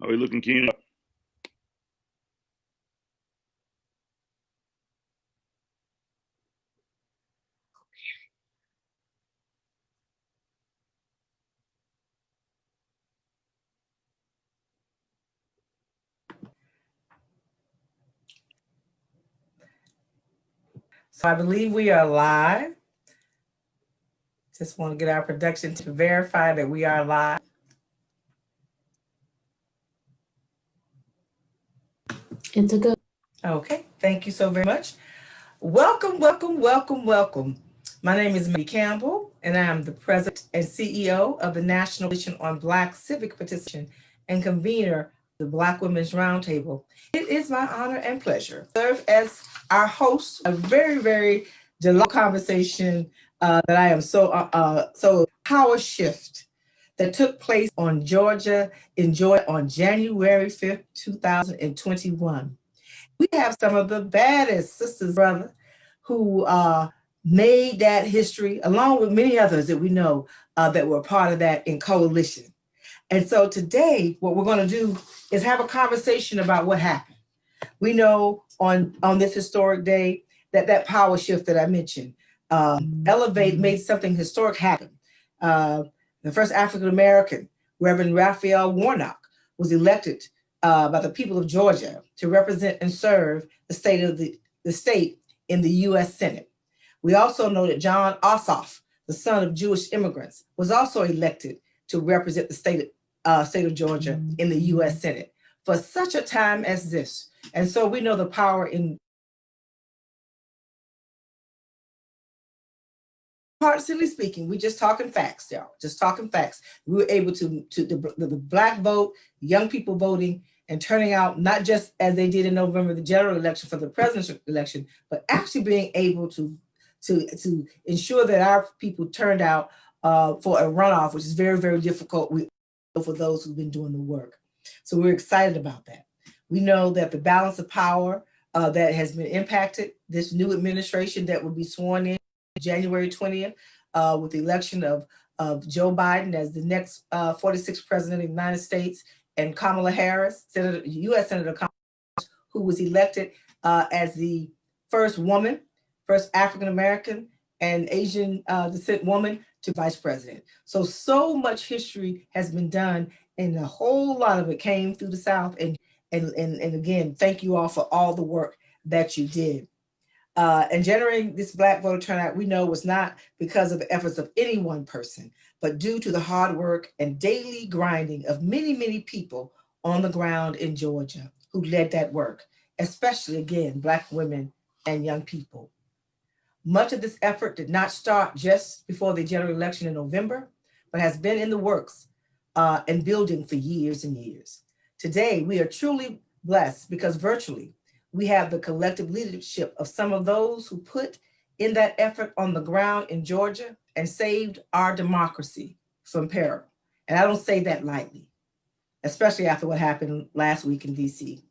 How are we looking, Keena? So I believe we are live. Just want to get our production to verify that we are live. It's a good. Okay, thank you so very much. Welcome, welcome, welcome, welcome. My name is Maggie Campbell, and I am the President and CEO of the National Coalition on Black Civic Participation and convener of the Black Women's Roundtable. It is my honor and pleasure to serve as our host, a very, very delightful conversation that I am so power shift that took place on Georgia on January 5th, 2021. We have some of the baddest sisters, brother, who made that history, along with many others that we know that were part of that in coalition. And so today, what we're going to do is have a conversation about what happened. We know on this historic day that power shift that I mentioned, made something historic happen. The first African American, Reverend Raphael Warnock, was elected by the people of Georgia to represent and serve the state in the U.S. Senate. We also know that John Ossoff, the son of Jewish immigrants, was also elected to represent the state of Georgia in the U.S. Senate for such a time as this. And so we know the power in. Partially speaking, we just talking facts, y'all. Just talking facts. We were able to the black vote, young people voting and turning out, not just as they did in November, the general election for the presidential election, but actually being able to ensure that our people turned out for a runoff, which is very, very difficult for those who've been doing the work. So we're excited about that. We know that the balance of power that has been impacted, this new administration that will be sworn in January 20th with the election of Joe Biden as the next 46th president of the United States, and Kamala Harris, U.S. Senator Kamala Harris, who was elected as the first woman, first African American and Asian descent woman to vice president. So much history has been done, and a whole lot of it came through the South. And again, thank you all for all the work that you did. And generating this Black voter turnout, we know, was not because of the efforts of any one person, but due to the hard work and daily grinding of many, many people on the ground in Georgia who led that work, especially, again, Black women and young people. Much of this effort did not start just before the general election in November, but has been in the works and building for years and years. Today, we are truly blessed because virtually, we have the collective leadership of some of those who put in that effort on the ground in Georgia and saved our democracy from peril. And I don't say that lightly, especially after what happened last week in DC.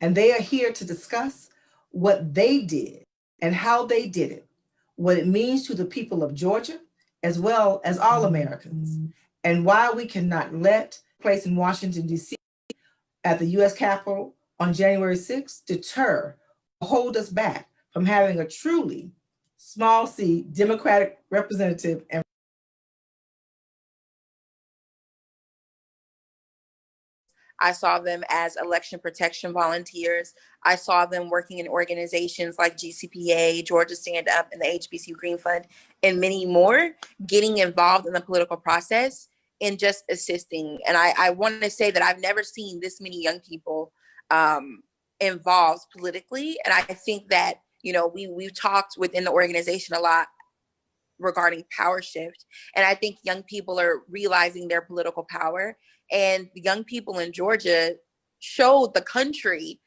And they are here to discuss what they did and how they did it, what it means to the people of Georgia, as well as all Americans, and why we cannot let place in Washington, D.C. at the U.S. Capitol on January 6th deter or hold us back from having a truly small c Democratic representative. And I saw them as election protection volunteers. I saw them working in organizations like GCPA, Georgia Stand Up, and the HBCU Green Fund, and many more, getting involved in the political process and just assisting. And I want to say that I've never seen this many young people involved politically. And I think that, you know, we've talked within the organization a lot regarding power shift. And I think young people are realizing their political power. And the young people in Georgia showed the country,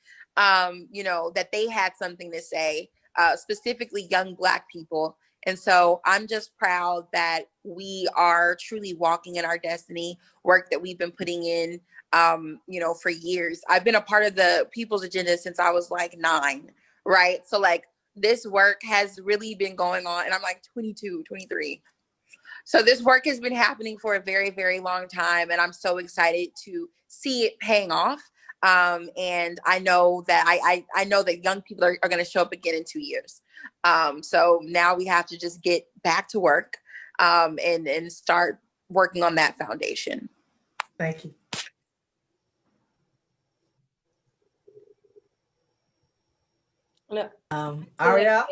you know, that they had something to say, specifically young Black people. And so I'm just proud that we are truly walking in our destiny, work that we've been putting in, you know, for years. I've been a part of the People's Agenda since I was like 9, right? So like this work has really been going on, and I'm like 22, 23. So this work has been happening for a very, very long time, and I'm so excited to see it paying off. And I know that I know that young people are going to show up again in 2 years. So now we have to just get back to work, and start working on that foundation. Thank you. No, Ariel?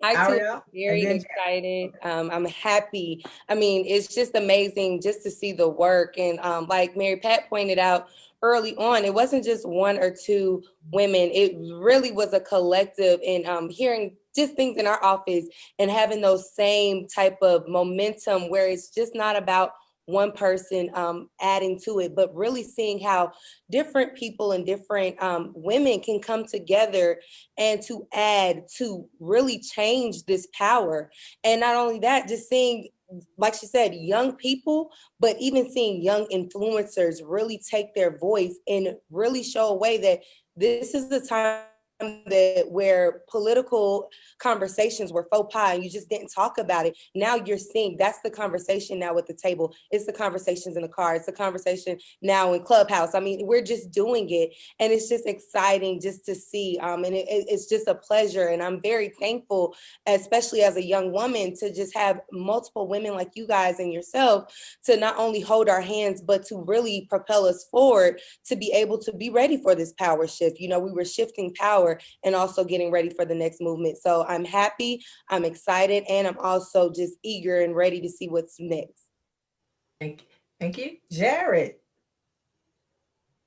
I too am Ariel? very And then excited. I'm happy. I mean, it's just amazing just to see the work. And like Mary Pat pointed out early on, it wasn't just one or two women. It really was a collective. And hearing just things in our office and having those same type of momentum where it's just not about one person adding to it, but really seeing how different people and different women can come together and to add to really change this power. And not only that, just seeing, like she said, young people, but even seeing young influencers really take their voice and really show a way that this is the time that where political conversations were faux pas and you just didn't talk about it. Now you're seeing that's the conversation now at the table. It's the conversations in the car. It's the conversation now in Clubhouse. I mean, we're just doing it, and it's just exciting just to see. And it's just a pleasure, and I'm very thankful, especially as a young woman, to just have multiple women like you guys and yourself to not only hold our hands, but to really propel us forward to be able to be ready for this power shift. You know, we were shifting power and also getting ready for the next movement. So I'm happy, I'm excited, and I'm also just eager and ready to see what's next. Thank you. Jared.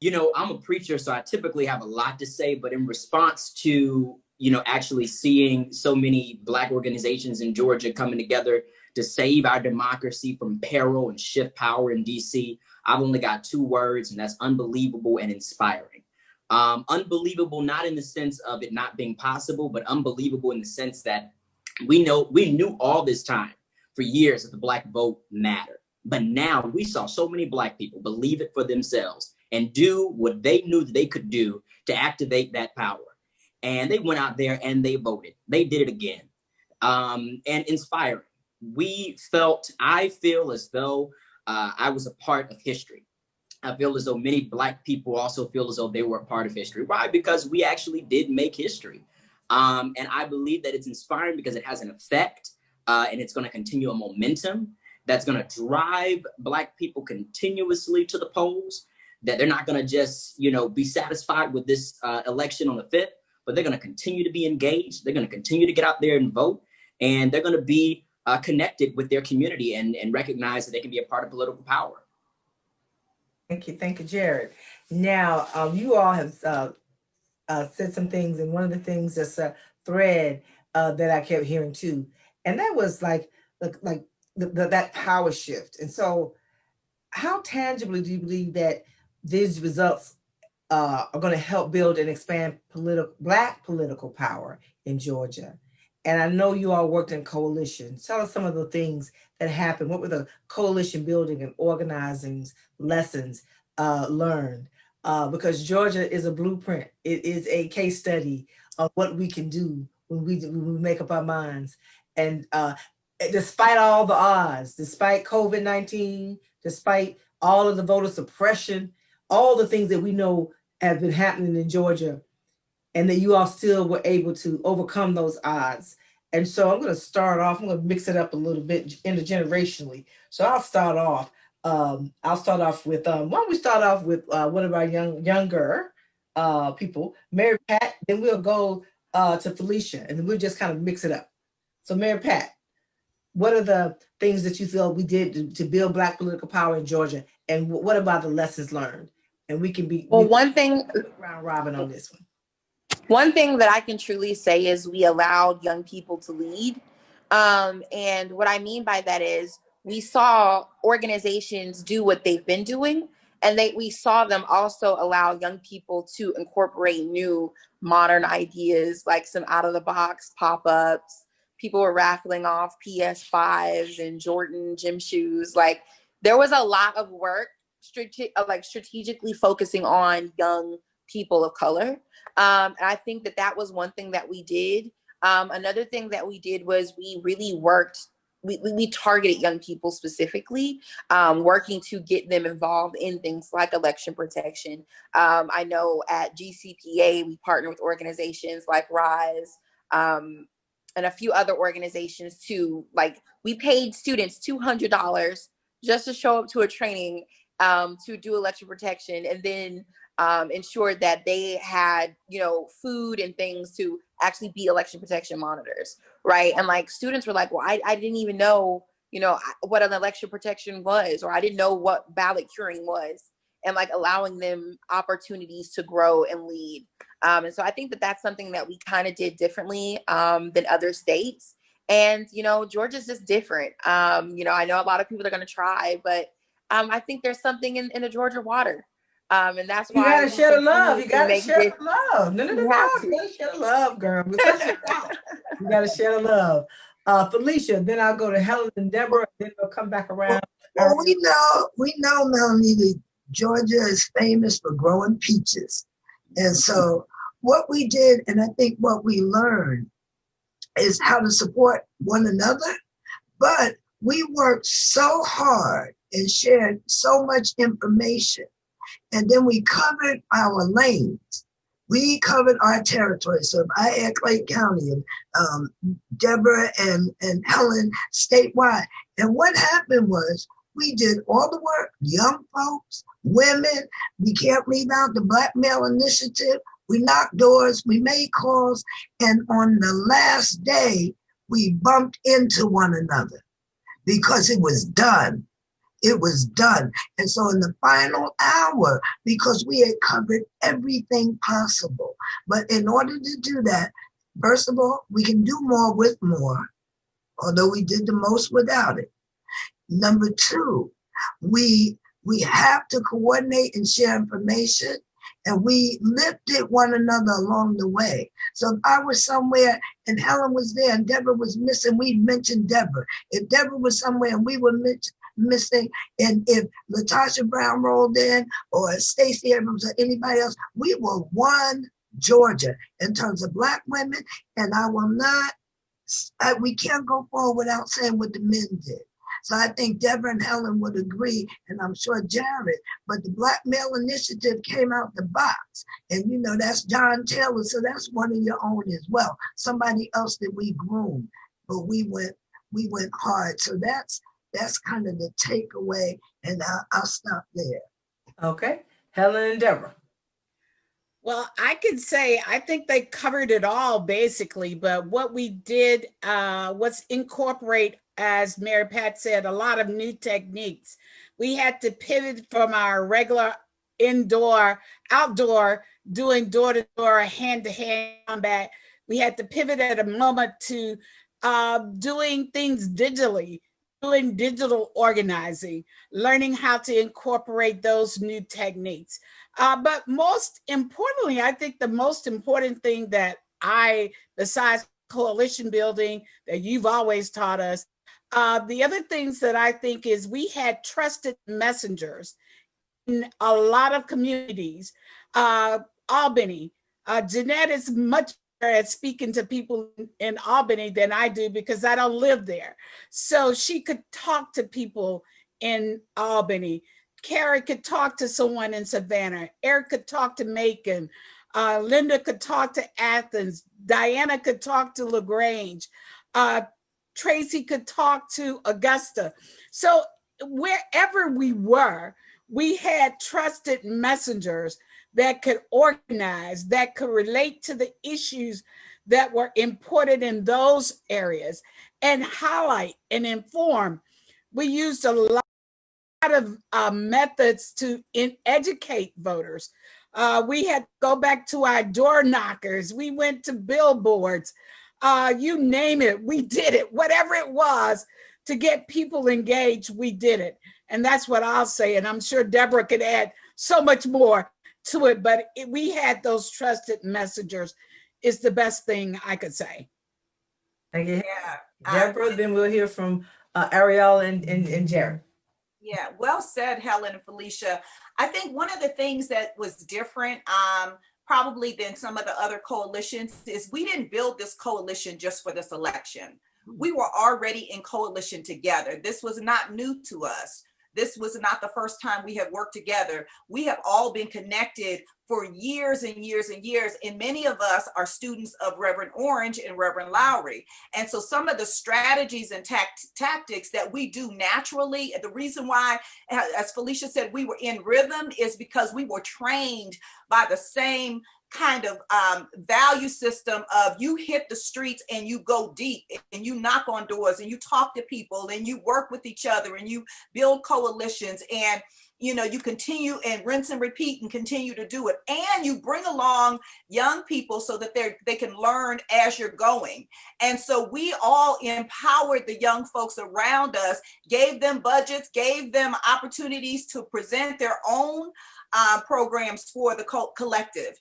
You know, I'm a preacher, so I typically have a lot to say, but in response to, you know, actually seeing so many Black organizations in Georgia coming together to save our democracy from peril and shift power in DC, I've only got 2 words, and that's unbelievable and inspiring. Unbelievable, not in the sense of it not being possible, but unbelievable in the sense that we knew all this time for years that the Black vote mattered. But now we saw so many Black people believe it for themselves and do what they knew that they could do to activate that power. And they went out there and they voted. They did it again. And inspiring. I feel as though I was a part of history. I feel as though many Black people also feel as though they were a part of history. Why? Because we actually did make history. And I believe that it's inspiring because it has an effect, and it's going to continue a momentum that's going to drive Black people continuously to the polls, that they're not going to just, you know, be satisfied with this election on the 5th, but they're going to continue to be engaged. They're going to continue to get out there and vote, and they're going to be connected with their community and recognize that they can be a part of political power. Thank you, Jared. Now, you all have said some things, and one of the things that's a thread that I kept hearing too, and that was like that power shift. And so, how tangibly do you believe that these results are going to help build and expand Black political power in Georgia? And I know you all worked in coalitions. Tell us some of the things that happened. What were the coalition building and organizing lessons learned? Because Georgia is a blueprint. It is a case study of what we can do when we make up our minds. And despite all the odds, despite COVID-19, despite all of the voter suppression, all the things that we know have been happening in Georgia, and that you all still were able to overcome those odds. And so I'm going to mix it up a little bit intergenerationally. So I'll start off with, why don't we start off with one of our younger people, Mary Pat, then we'll go to Felicia, and then we'll just kind of mix it up. So Mary Pat, what are the things that you feel we did to build Black political power in Georgia? And what about the lessons learned? And we can be round robin on this one. One thing that I can truly say is we allowed young people to lead. And what I mean by that is we saw organizations do what they've been doing, and we saw them also allow young people to incorporate new modern ideas, like some out of the box pop-ups. People were raffling off PS5s and Jordan gym shoes. Like, there was a lot of work strategically focusing on young people of color. And I think that was one thing that we did. Another thing that we did was we really worked we targeted young people specifically, working to get them involved in things like election protection. I know at GCPA, we partner with organizations like RISE, and a few other organizations too. Like, we paid students $200 just to show up to a training to do election protection, and then ensured that they had, you know, food and things to actually be election protection monitors, right? And like, students were like, well, I didn't even know, you know, what an election protection was, or I didn't know what ballot curing was, and like allowing them opportunities to grow and lead. And so I think that that's something that we kind of did differently than other states. And, you know, Georgia's just different. You know, I know a lot of people are going to try, but I think there's something in the Georgia water. And that's You why gotta share the love. You gotta share the love. No. You have to. You gotta share the love, girl. You gotta share the love. Felicia, then I'll go to Helen and Deborah, then we'll come back around. Well, we know, Melanie, that Georgia is famous for growing peaches. And so what we did, and I think what we learned, is how to support one another. But we worked so hard and shared so much information. And then we covered our lanes. We covered our territory. So if I add Clay County and Deborah and Helen statewide. And what happened was we did all the work, young folks, women. We can't leave out the Black Male Initiative. We knocked doors, we made calls. And on the last day, we bumped into one another because it was done. It was done. And so in the final hour, because we had covered everything possible, but in order to do that, first of all, we can do more with more, although we did the most without it. Number two, we have to coordinate and share information, and we lifted one another along the way. So if I was somewhere and Helen was there and Deborah was missing, we mentioned Deborah. If Deborah was somewhere and we were missing, and if Latasha Brown rolled in or Stacey Abrams or anybody else, we were one Georgia in terms of Black women. And I will not, we can't go forward without saying what the men did. So I think Deborah and Helen would agree, and I'm sure Jared, but the Black Male Initiative came out the box. And you know, that's John Taylor, so that's one of your own as well. Somebody else that we groomed, but we went hard. So that's kind of the takeaway, and I'll stop there. Okay, Helen and Deborah. Well, I could say I think they covered it all basically, but what we did was incorporate, as Mary Pat said, a lot of new techniques. We had to pivot from our regular outdoor, doing door-to-door, hand-to-hand combat. We had to pivot at a moment to doing things digitally, doing digital organizing, learning how to incorporate those new techniques. But most importantly, I think the most important thing that besides coalition building that you've always taught us, the other things that I think is we had trusted messengers in a lot of communities. Albany, Jeanette is much better at speaking to people in Albany than I do because I don't live there. So she could talk to people in Albany. Carrie could talk to someone in Savannah. Eric could talk to Macon. Linda could talk to Athens. Diana could talk to LaGrange. Tracy could talk to Augusta. So wherever we were, we had trusted messengers that could organize, that could relate to the issues that were important in those areas and highlight and inform. We used a lot of methods to educate voters. We had to go back to our door knockers. We went to billboards. You name it, we did it. Whatever it was to get people engaged, we did it. And that's what I'll say. And I'm sure Deborah could add so much more to it, but we had those trusted messengers is the best thing I could say. Thank you. Deborah, then we'll hear from Ariel and Jared. Yeah, well said, Helen and Felicia. I think one of the things that was different probably than some of the other coalitions is we didn't build this coalition just for this election. we were already in coalition together. This was not new to us. This was not the first time we have worked together. We have all been connected for years and years and years. And many of us are students of Reverend Orange and Reverend Lowry. And so some of the strategies and tactics that we do naturally, the reason why, as Felicia said, we were in rhythm is because we were trained by the same kind of value system of you hit the streets and you go deep and you knock on doors and you talk to people and you work with each other and you build coalitions and you continue and rinse and repeat and continue to do it, and you bring along young people so that they can learn as you're going. And so we all empowered the young folks around us, gave them budgets, gave them opportunities to present their own programs for the collective.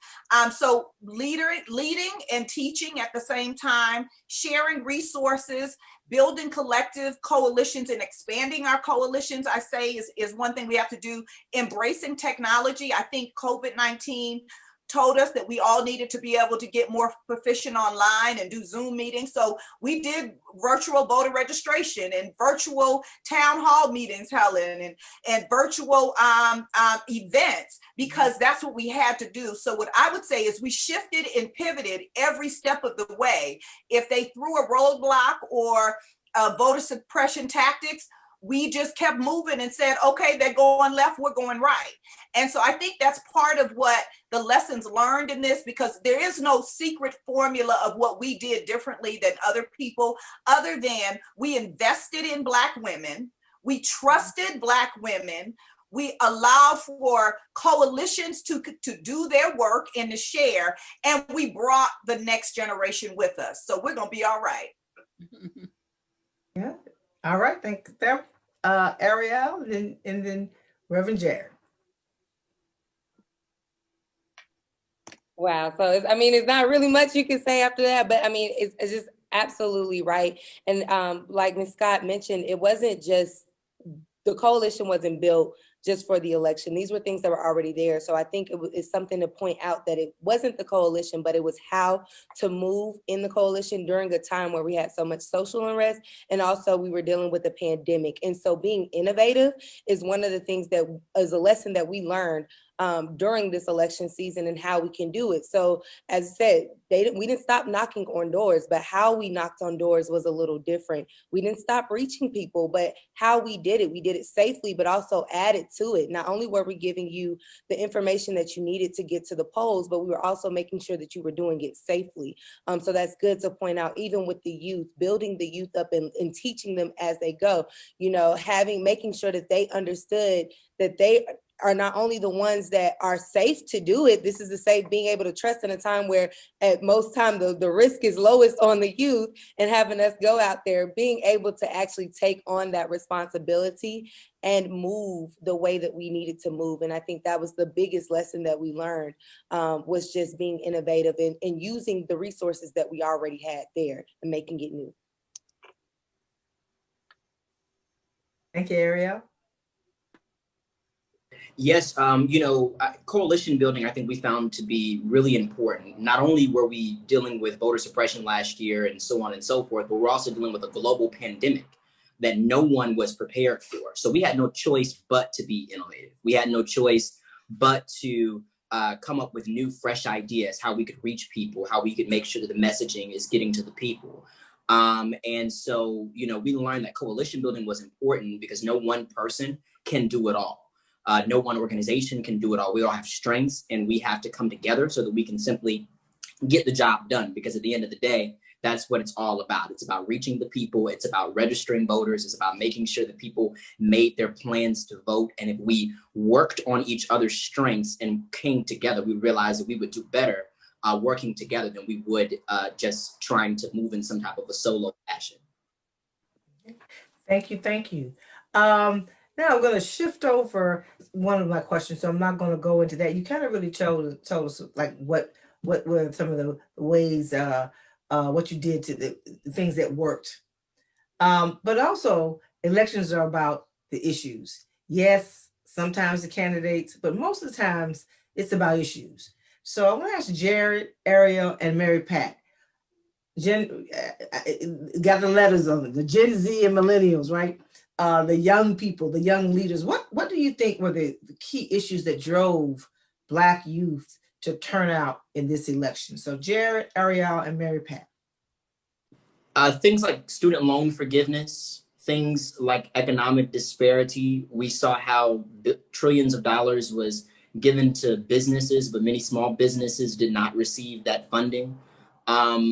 So leading and teaching at the same time, sharing resources, building collective coalitions and expanding our coalitions, I say is one thing we have to do. Embracing technology. I think COVID-19 told us that we all needed to be able to get more proficient online and do Zoom meetings. So we did virtual voter registration and virtual town hall meetings, Helen, and virtual events, because that's what we had to do. So what I would say is we shifted and pivoted every step of the way. If they threw a roadblock or voter suppression tactics, we just kept moving and said, okay, they're going left, we're going right. And so I think that's part of what the lessons learned in this, because there is no secret formula of what we did differently than other people, other than we invested in Black women, we trusted Black women, we allowed for coalitions to do their work and to share, and we brought the next generation with us. So we're gonna be all right. Yeah. All right. Thank you, Ariel, and then Reverend Jared. Wow. So it's not really much you can say after that, but it's just absolutely right. And like Ms. Scott mentioned, it wasn't just, the coalition wasn't built just for the election. These were things that were already there. So I think it's something to point out that it wasn't the coalition, but it was how to move in the coalition during a time where we had so much social unrest, and also we were dealing with a pandemic. And so being innovative is one of the things that is a lesson that we learned during this election season and how we can do it. So as I said, we didn't stop knocking on doors, but how we knocked on doors was a little different. We didn't stop reaching people, but how we did it safely, but also added to it. Not only were we giving you the information that you needed to get to the polls, but we were also making sure that you were doing it safely. So that's good to point out, even with the youth, building the youth up and teaching them as they go, making sure that they understood that they are not only the ones that are safe to do it. This is the safe, being able to trust in a time where at most time the risk is lowest on the youth, and having us go out there, being able to actually take on that responsibility and move the way that we needed to move. And I think that was the biggest lesson that we learned, was just being innovative and using the resources that we already had there and making it new. Thank you, Ariel. Yes, coalition building, I think we found to be really important. Not only were we dealing with voter suppression last year and so on and so forth, but we're also dealing with a global pandemic that no one was prepared for. So we had no choice but to be innovative. We had no choice but to come up with new, fresh ideas, how we could reach people, how we could make sure that the messaging is getting to the people. And so, we learned that coalition building was important because no one person can do it all. No one organization can do it all. We all have strengths, and we have to come together so that we can simply get the job done. Because at the end of the day, that's what it's all about. It's about reaching the people. It's about registering voters. It's about making sure that people made their plans to vote. And if we worked on each other's strengths and came together, we realized that we would do better working together than we would just trying to move in some type of a solo fashion. Thank you. Now I'm going to shift over one of my questions, so I'm not going to go into that. You kind of really told us like what were some of the ways, what you did to the things that worked. But also, elections are about the issues. Yes, sometimes the candidates, but most of the times it's about issues. So I want to ask Jared, Ariel, and Mary Pat, got the letters on it, the Gen Z and millennials, right? The young people, the young leaders. What do you think were the key issues that drove Black youth to turn out in this election? So Jared, Ariel, and Mary Pat. Things like student loan forgiveness, things like economic disparity. We saw how trillions of dollars was given to businesses, but many small businesses did not receive that funding.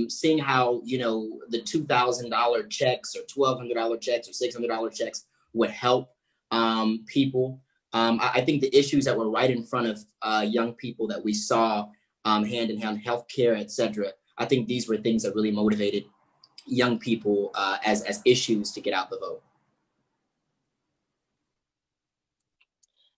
Seeing how, you know, the $2,000 checks or $1,200 checks or $600 checks would help people. I think the issues that were right in front of young people that we saw hand in hand, healthcare, et cetera, I think these were things that really motivated young people as issues to get out the vote.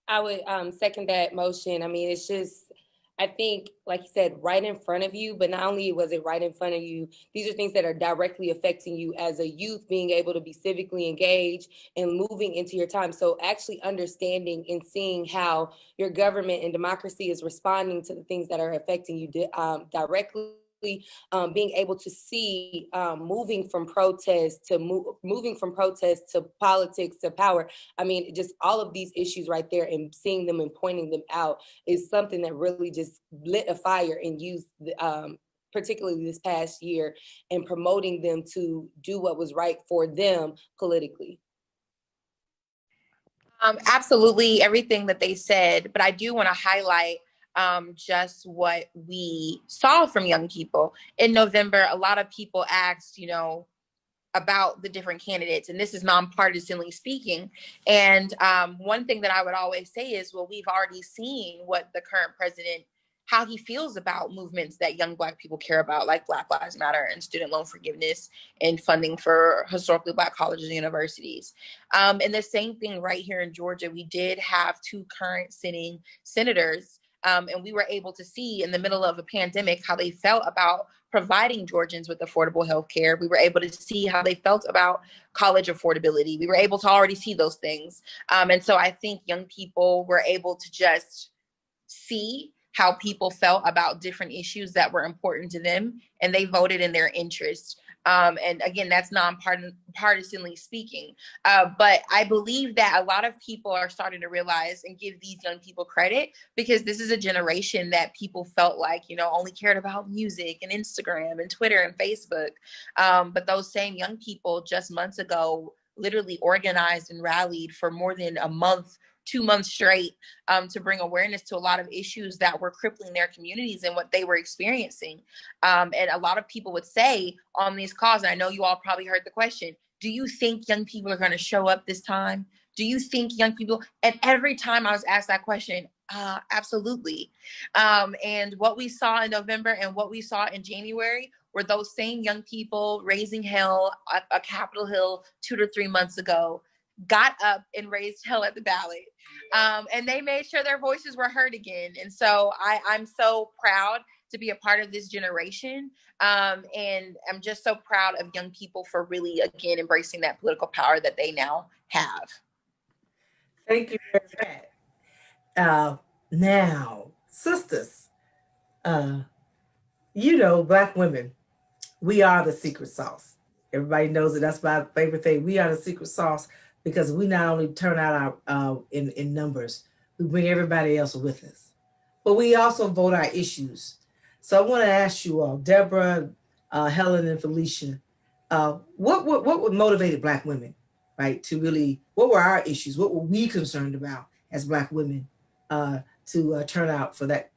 I would second that motion. I mean, it's just, I think, like you said, right in front of you, but not only was it right in front of you, these are things that are directly affecting you as a youth, being able to be civically engaged and moving into your time. So actually understanding and seeing how your government and democracy is responding to the things that are affecting you directly. Being able to see moving from protest to politics to power. I mean, just all of these issues right there, and seeing them and pointing them out is something that really just lit a fire in youth, particularly this past year, and promoting them to do what was right for them politically. Absolutely everything that they said, but I do want to highlight just what we saw from young people. In November, a lot of people asked, you know, about the different candidates, and this is nonpartisanly speaking. And one thing that I would always say is, well, we've already seen what the current president, how he feels about movements that young Black people care about, like Black Lives Matter and student loan forgiveness and funding for historically Black colleges and universities. And the same thing right here in Georgia, we did have 2 current sitting senators. And we were able to see in the middle of a pandemic how they felt about providing Georgians with affordable health care. We were able to see how they felt about college affordability. We were able to already see those things. And so I think young people were able to just see how people felt about different issues that were important to them, and they voted in their interest. And again, that's nonpartisanly speaking. But I believe that a lot of people are starting to realize and give these young people credit, because this is a generation that people felt like, you know, only cared about music and Instagram and Twitter and Facebook. But those same young people just months ago literally organized and rallied for more than a month, 2 months straight, to bring awareness to a lot of issues that were crippling their communities and what they were experiencing. And a lot of people would say on these calls, and I know you all probably heard the question, do you think young people are going to show up this time? Do you think young people? And every time I was asked that question, absolutely. And what we saw in November and what we saw in January were those same young people raising hell at Capitol Hill 2 to 3 months ago, got up and raised hell at the ballot. And they made sure their voices were heard again. And so I'm so proud to be a part of this generation. And I'm just so proud of young people for really, again, embracing that political power that they now have. Thank you for that. Now, sisters, you know, Black women, we are the secret sauce. Everybody knows it. That's my favorite thing. We are the secret sauce, because we not only turn out our in numbers, we bring everybody else with us, but we also vote our issues. So I want to ask you all, Deborah, Helen, and Felicia, what motivated Black women, right, to really, what were our issues? What were we concerned about as Black women to turn out for that?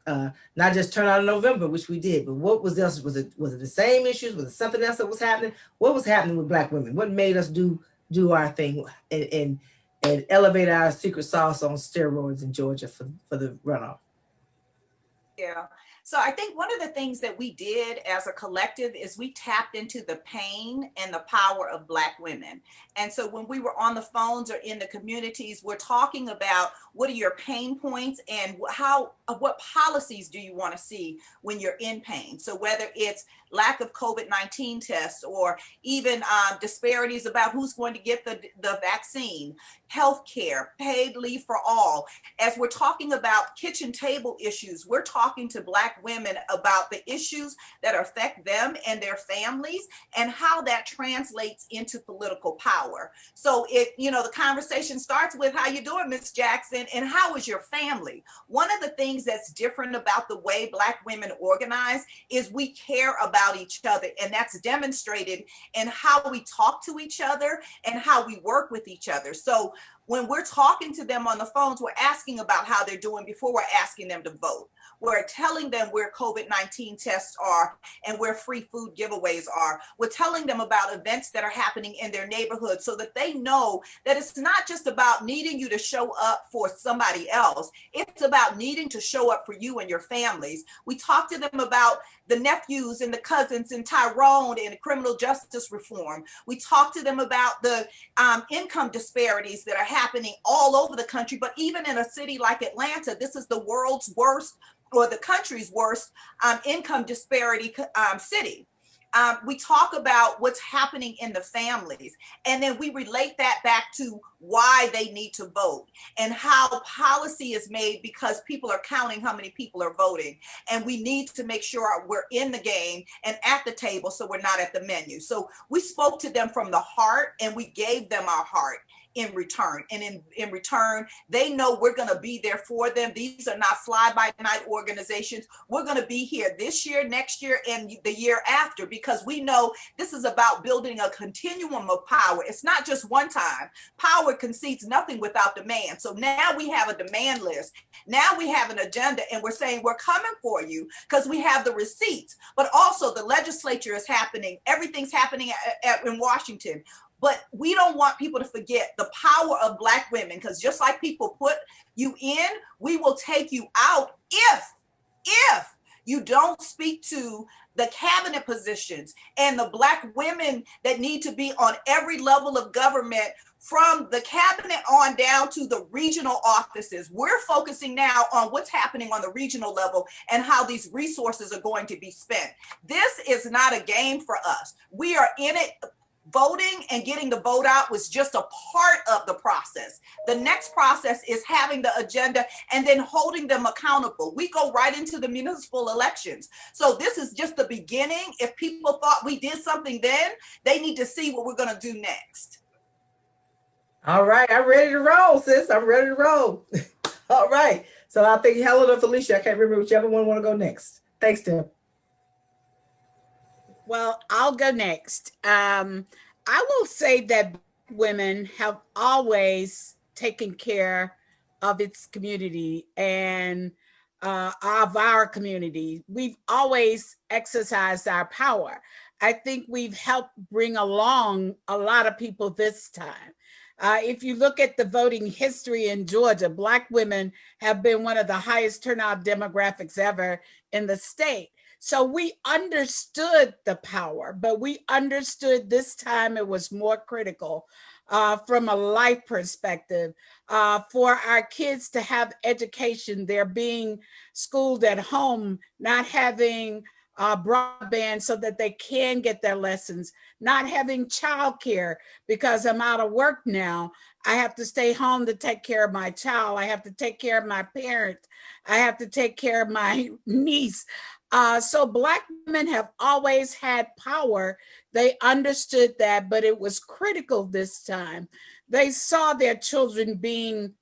Not just turn out in November, which we did, but what was else? Was it the same issues? Was it something else that was happening? What was happening with Black women? What made us do our thing and elevate our secret sauce on steroids in Georgia for the runoff? Yeah. So I think one of the things that we did as a collective is we tapped into the pain and the power of Black women. And so when we were on the phones or in the communities, we're talking about what are your pain points and what policies do you want to see when you're in pain? So whether it's lack of COVID-19 tests or even disparities about who's going to get the vaccine, healthcare, paid leave for all. As we're talking about kitchen table issues, we're talking to Black Black women about the issues that affect them and their families and how that translates into political power. So the conversation starts with, how you doing, Ms. Jackson, and how is your family? One of the things that's different about the way Black women organize is we care about each other, and that's demonstrated in how we talk to each other and how we work with each other. So when we're talking to them on the phones, we're asking about how they're doing before we're asking them to vote. We're telling them where COVID-19 tests are and where free food giveaways are. We're telling them about events that are happening in their neighborhood so that they know that it's not just about needing you to show up for somebody else. It's about needing to show up for you and your families. We talk to them about the nephews and the cousins and Tyrone and criminal justice reform. We talk to them about the income disparities that are happening all over the country, but even in a city like Atlanta, this is the world's worst, or the country's worst income disparity city. We talk about what's happening in the families, and then we relate that back to why they need to vote and how policy is made because people are counting how many people are voting. And we need to make sure we're in the game and at the table so we're not at the menu. So we spoke to them from the heart and we gave them our heart in return. And in return, they know we're going to be there for them. These are not fly-by-night organizations. We're going to be here this year, next year, and the year after, because we know this is about building a continuum of power. It's not just one time. Power concedes nothing without demand. So now we have a demand list. Now we have an agenda, and we're saying we're coming for you because we have the receipts. But also the legislature is happening. Everything's happening in Washington. But we don't want people to forget the power of Black women, because just like people put you in, we will take you out if you don't speak to the cabinet positions and the Black women that need to be on every level of government, from the cabinet on down to the regional offices. We're focusing now on what's happening on the regional level and how these resources are going to be spent. This is not a game for us. We are in it. Voting and getting the vote out was just a part of the process. The next process is having the agenda and then holding them accountable. We go right into the municipal elections. So this is just the beginning. If people thought we did something then, they need to see what we're going to do next. All right, I'm ready to roll, sis. I'm ready to roll. All right. So I think Helen or Felicia, I can't remember whichever one want to go next. Thanks, Tim. Well, I'll go next. I will say that women have always taken care of its community and of our community. We've always exercised our power. I think we've helped bring along a lot of people this time. If you look at the voting history in Georgia, Black women have been one of the highest turnout demographics ever in the state. So we understood the power, but we understood this time it was more critical from a life perspective for our kids to have education. They're being schooled at home, not having broadband so that they can get their lessons, not having childcare because I'm out of work now. I have to stay home to take care of my child. I have to take care of my parent. I have to take care of my niece. So Black women have always had power. They understood that, but it was critical this time. They saw their children being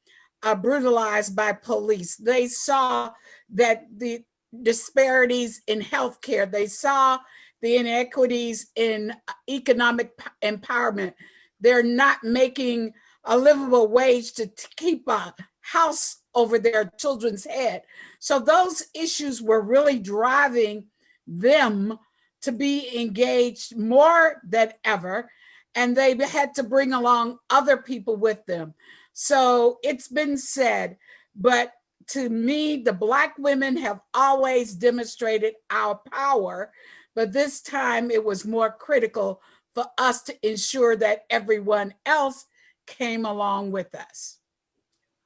brutalized by police. They saw that the disparities in healthcare. They saw the inequities in economic empowerment. They're not making a livable wage to keep a house over their children's head. So those issues were really driving them to be engaged more than ever, and they had to bring along other people with them. So it's been said, but to me, the Black women have always demonstrated our power, but this time it was more critical for us to ensure that everyone else came along with us.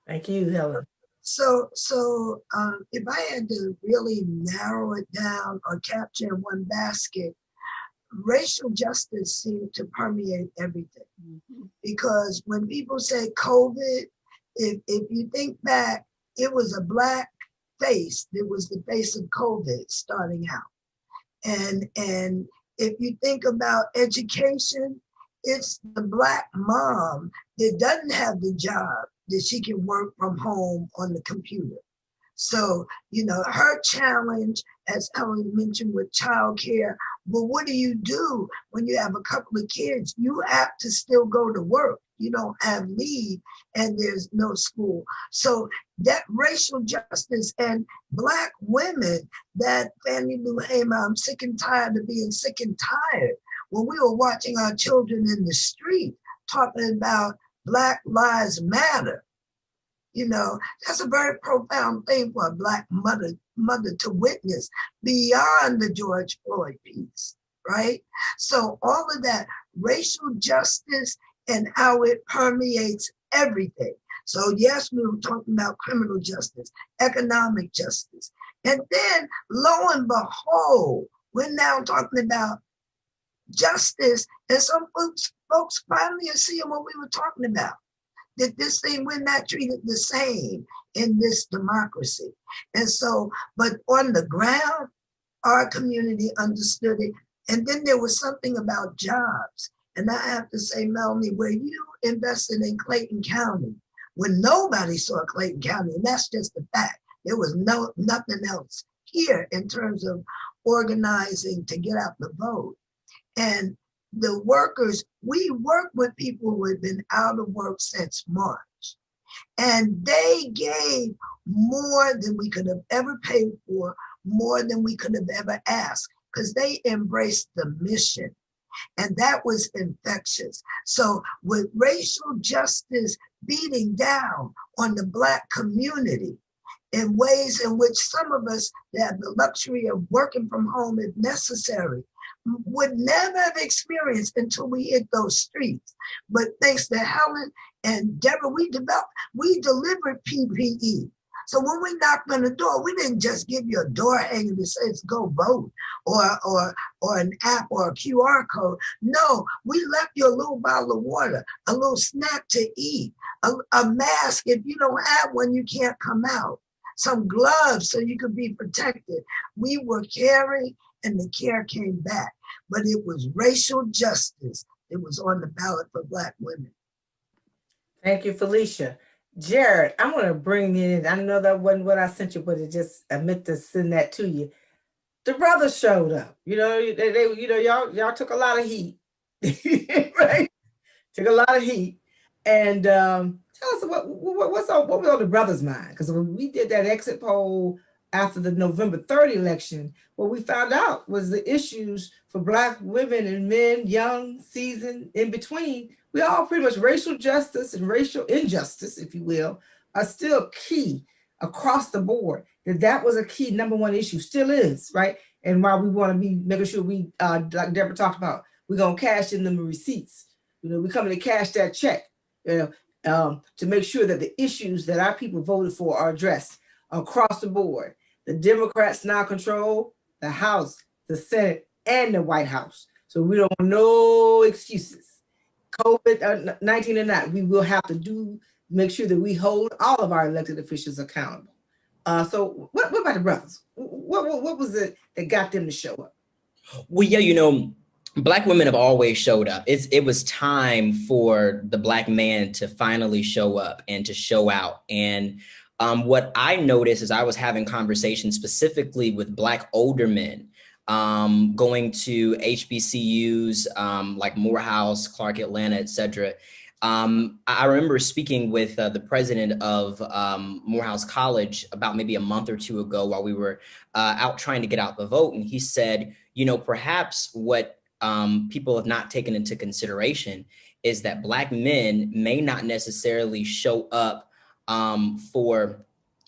Thank you, Helen. So if I had to really narrow it down or capture in one basket, racial justice seemed to permeate everything. Mm-hmm. Because when people say COVID, if you think back, it was a Black face. It was the face of COVID starting out. And if you think about education, it's the Black mom that doesn't have the job that she can work from home on the computer. So, you know, her challenge, as Ellen mentioned, with childcare, but what do you do when you have a couple of kids? You have to still go to work. You don't have leave and there's no school. So that racial justice and Black women, that Fannie Lou Hamer, I'm sick and tired of being sick and tired. When we were watching our children in the street talking about Black Lives Matter, you know, that's a very profound thing for a Black mother to witness beyond the George Floyd piece, right? So all of that racial justice and how it permeates everything. So yes, we were talking about criminal justice, economic justice. And then lo and behold, we're now talking about justice. And some folks finally are seeing what we were talking about. That this thing, we're not treated the same in this democracy. And so, but on the ground, our community understood it. And then there was something about jobs. And I have to say, Melanie, where you invested in Clayton County, when nobody saw Clayton County, and that's just the fact, there was nothing else here in terms of organizing to get out the vote. And the workers, we work with people who had been out of work since March. And they gave more than we could have ever paid for, more than we could have ever asked, because they embraced the mission. And that was infectious. So with racial justice beating down on the Black community in ways in which some of us that have the luxury of working from home if necessary, would never have experienced until we hit those streets. But thanks to Helen and Deborah, we delivered PPE. So when we knocked on the door, we didn't just give you a door hanger that says go vote or an app or a QR code. No, we left you a little bottle of water, a little snack to eat, a mask. If you don't have one, you can't come out. Some gloves so you could be protected. We were caring and the care came back. But it was racial justice. It was on the ballot for Black women. Thank you, Felicia. Jared, I'm going to bring in, I know that wasn't what I sent you, but it just, I meant to send that to you. The brothers showed up. You know, y'all took a lot of heat, right? Took a lot of heat. And tell us what was on the brothers' mind? Because when we did that exit poll after the November 3rd election, what we found out was the issues for Black women and men, young, seasoned, in between, we all pretty much racial justice and racial injustice, if you will, are still key across the board. That was a key number one issue, still is, right? And while we want to be making sure we, like Deborah talked about, we're going to cash in them receipts. You know, we're coming to cash that check, you know, to make sure that the issues that our people voted for are addressed across the board. The Democrats now control the House, the Senate, and the White House. So we don't want no excuses. COVID-19 or not, we will have to make sure that we hold all of our elected officials accountable. So what about the brothers? What was it that got them to show up? Well, yeah, you know, Black women have always showed up. It was time for the Black man to finally show up and to show out. And what I noticed is I was having conversations specifically with Black older men, going to HBCUs like Morehouse, Clark Atlanta, et cetera. I remember speaking with the president of Morehouse College about maybe a month or two ago while we were out trying to get out the vote. And he said, you know, perhaps what people have not taken into consideration is that Black men may not necessarily show up for,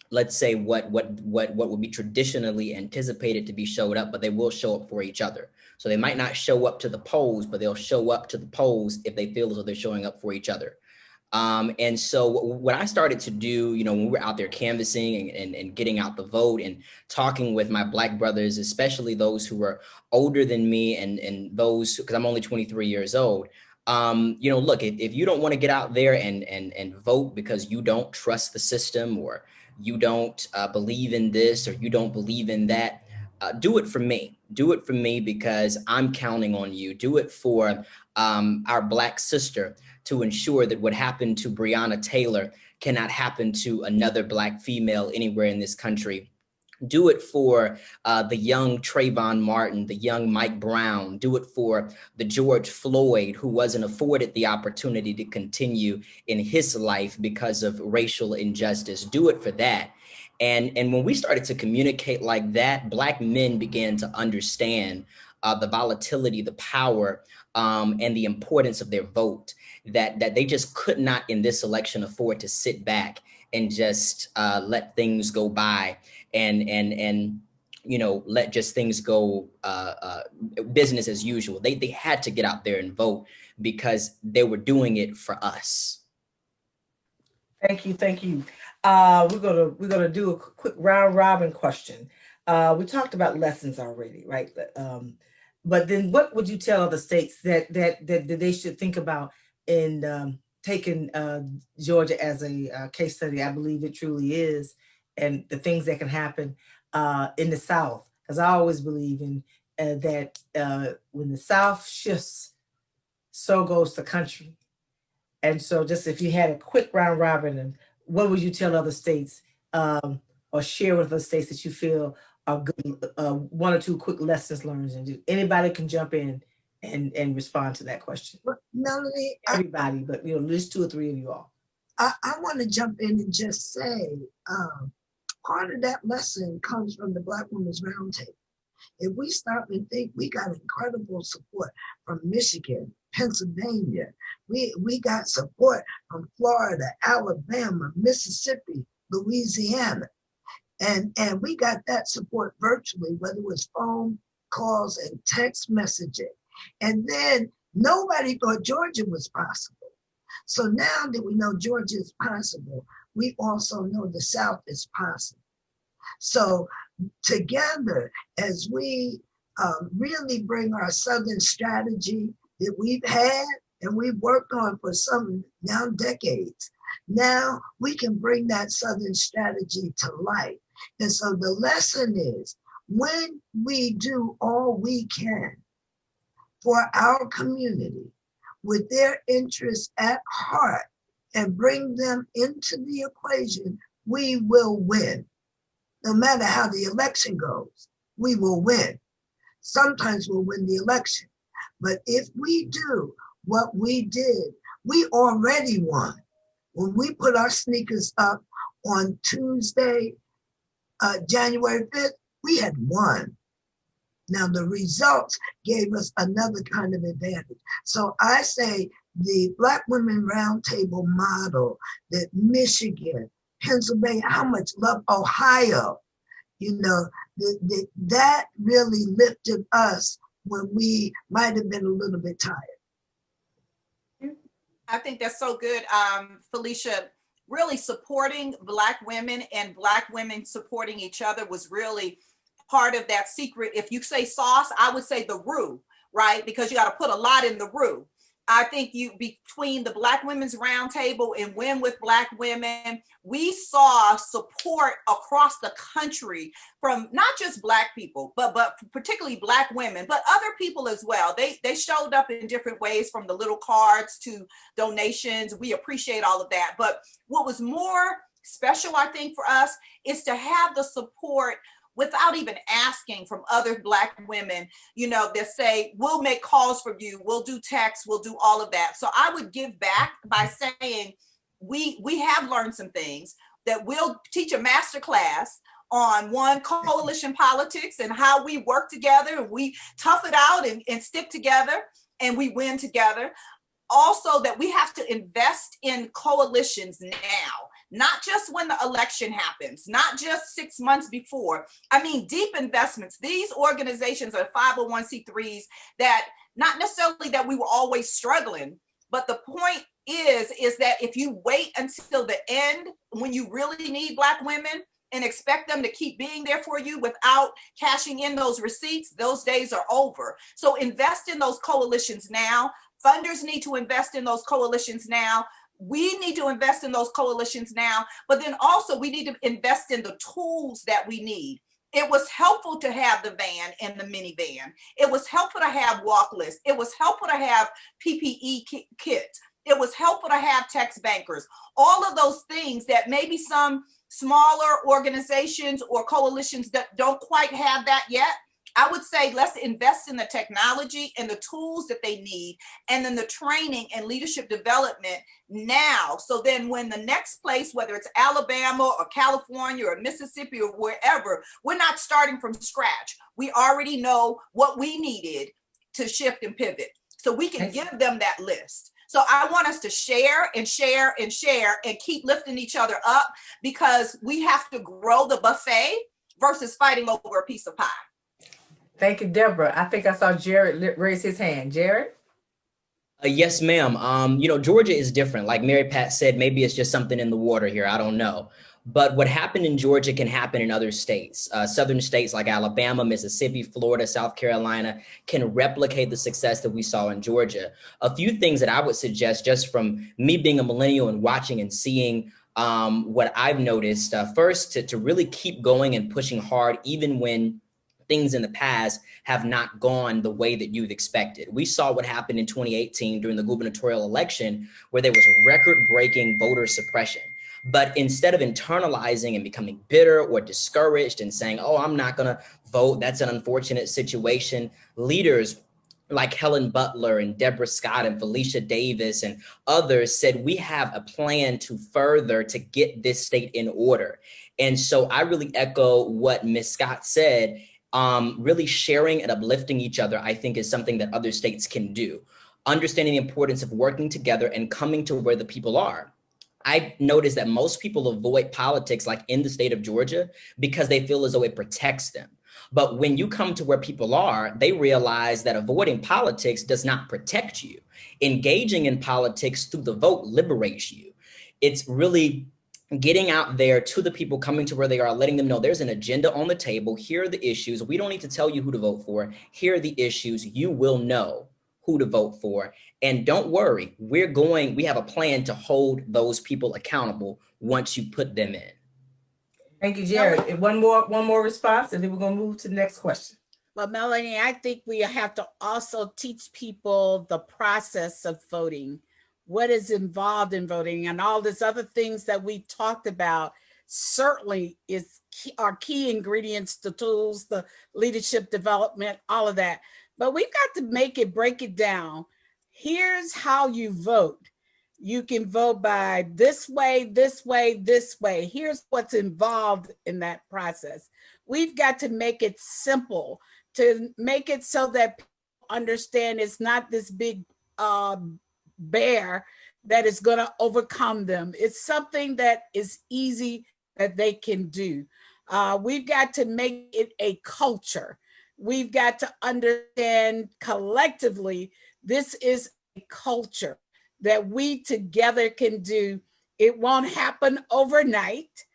let's say, what would be traditionally anticipated to be showed up, but they will show up for each other. So they might not show up to the polls, but they'll show up to the polls if they feel as though they're showing up for each other. And so what I started to do, you know, when we were out there canvassing and getting out the vote and talking with my Black brothers, especially those who were older than me and those, because I'm only 23 years old, you know, look, if you don't want to get out there and vote because you don't trust the system or you don't believe in this or you don't believe in that, do it for me. Do it for me because I'm counting on you. Do it for our Black sister to ensure that what happened to Breonna Taylor cannot happen to another Black female anywhere in this country. Do it for the young Trayvon Martin, the young Mike Brown. Do it for the George Floyd, who wasn't afforded the opportunity to continue in his life because of racial injustice. Do it for that. And when we started to communicate like that, Black men began to understand the volatility, the power, and the importance of their vote, that they just could not in this election afford to sit back and just let things go by and you know, let just things go business as usual. They had to get out there and vote because they were doing it for us. Thank you, thank you. We're gonna do a quick round robin question. We talked about lessons already, right? But then, what would you tell other states that they should think about in taking Georgia as a case study? I believe it truly is, and the things that can happen in the South, because I always believe in that when the South shifts, so goes the country. And so, just if you had a quick round robin, and what would you tell other states or share with other states that you feel are good, one or two quick lessons learned? And anybody can jump in and respond to that question. Melanie, Everybody, but you know, at least two or three of you all. I want to jump in and just say, part of that lesson comes from the Black Women's Roundtable. If we stop and think, we got incredible support from Michigan, Pennsylvania. We got support from Florida, Alabama, Mississippi, Louisiana. And we got that support virtually, whether it was phone calls and text messaging. And then nobody thought Georgia was possible. So now that we know Georgia is possible, we also know the South is possible. So together, as we really bring our Southern strategy that we've had and we've worked on for some now decades, now we can bring that Southern strategy to life. And so the lesson is, when we do all we can for our community with their interests at heart and bring them into the equation, we will win. No matter how the election goes, we will win. Sometimes we'll win the election. But if we do what we did, we already won. When we put our sneakers up on Tuesday, January 5th, we had won. Now the results gave us another kind of advantage. So I say the Black Women Roundtable model that Michigan, Pennsylvania, how much love, Ohio, you know, that really lifted us when we might have been a little bit tired. I think that's so good, Felicia. Really supporting Black women and Black women supporting each other was really part of that secret. If you say sauce, I would say the roux, right? Because you got to put a lot in the roux. I think between the Black Women's Roundtable and Win with Black Women, we saw support across the country from not just Black people, but particularly Black women, but other people as well. They showed up in different ways, from the little cards to donations. We appreciate all of that. But what was more special, I think, for us is to have the support without even asking, from other Black women, you know, that say, we'll make calls for you, we'll do texts, we'll do all of that. So I would give back by saying, we have learned some things, that we'll teach a master class on coalition politics and how we work together and we tough it out and stick together and we win together. Also, that we have to invest in coalitions now, not just when the election happens, not just 6 months before. I mean, deep investments. These organizations are 501c3s that, not necessarily that we were always struggling, but the point is that if you wait until the end, when you really need Black women and expect them to keep being there for you without cashing in those receipts, those days are over. So invest in those coalitions now. Funders need to invest in those coalitions now. we need to invest in those coalitions now, but then also we need to invest in the tools that we need. It was helpful to have the van and the minivan. It was helpful to have walk lists. It was helpful to have PPE kits. It was helpful to have text bankers. All of those things that maybe some smaller organizations or coalitions that don't quite have that yet. I would say let's invest in the technology and the tools that they need, and then the training and leadership development now. So then when the next place, whether it's Alabama or California or Mississippi or wherever, we're not starting from scratch. We already know what we needed to shift and pivot. So we can give them that list. So I want us to share and share and share and keep lifting each other up, because we have to grow the buffet versus fighting over a piece of pie. Thank you, Deborah. I think I saw Jared raise his hand. Jared? Yes, ma'am. You know, Georgia is different. Like Mary Pat said, maybe it's just something in the water here. I don't know. But what happened in Georgia can happen in other states. Southern states like Alabama, Mississippi, Florida, South Carolina can replicate the success that we saw in Georgia. A few things that I would suggest, just from me being a millennial and watching and seeing what I've noticed, first, to really keep going and pushing hard, even when things in the past have not gone the way that you've expected. We saw what happened in 2018 during the gubernatorial election, where there was record-breaking voter suppression. But instead of internalizing and becoming bitter or discouraged and saying, oh, I'm not gonna vote, that's an unfortunate situation, leaders like Helen Butler and Deborah Scott and Felicia Davis and others said, we have a plan to get this state in order. And so I really echo what Ms. Scott said. Really sharing and uplifting each other, I think, is something that other states can do. Understanding the importance of working together and coming to where the people are. I noticed that most people avoid politics, like in the state of Georgia, because they feel as though it protects them. But when you come to where people are, they realize that avoiding politics does not protect you. Engaging in politics through the vote liberates you. It's really getting out there to the people, coming to where they are, letting them know there's an agenda on the table. Here are the issues. We don't need to tell you who to vote for. Here are the issues. You will know who to vote for. And don't worry, we have a plan to hold those people accountable once you put them in. Thank you, Jared. And one more response, and then we're gonna move to the next question. Well, Melanie, I think we have to also teach people the process of voting, what is involved in voting, and all these other things that we talked about certainly are key ingredients, the tools, the leadership development, all of that. But we've got to break it down. Here's how you vote. You can vote by this way, this way, this way. Here's what's involved in that process. We've got to make it simple, to make it so that people understand it's not this big bear that is going to overcome them. It's something that is easy that they can do. We've got to make it a culture. We've got to understand collectively, this is a culture that we together can do. It won't happen overnight.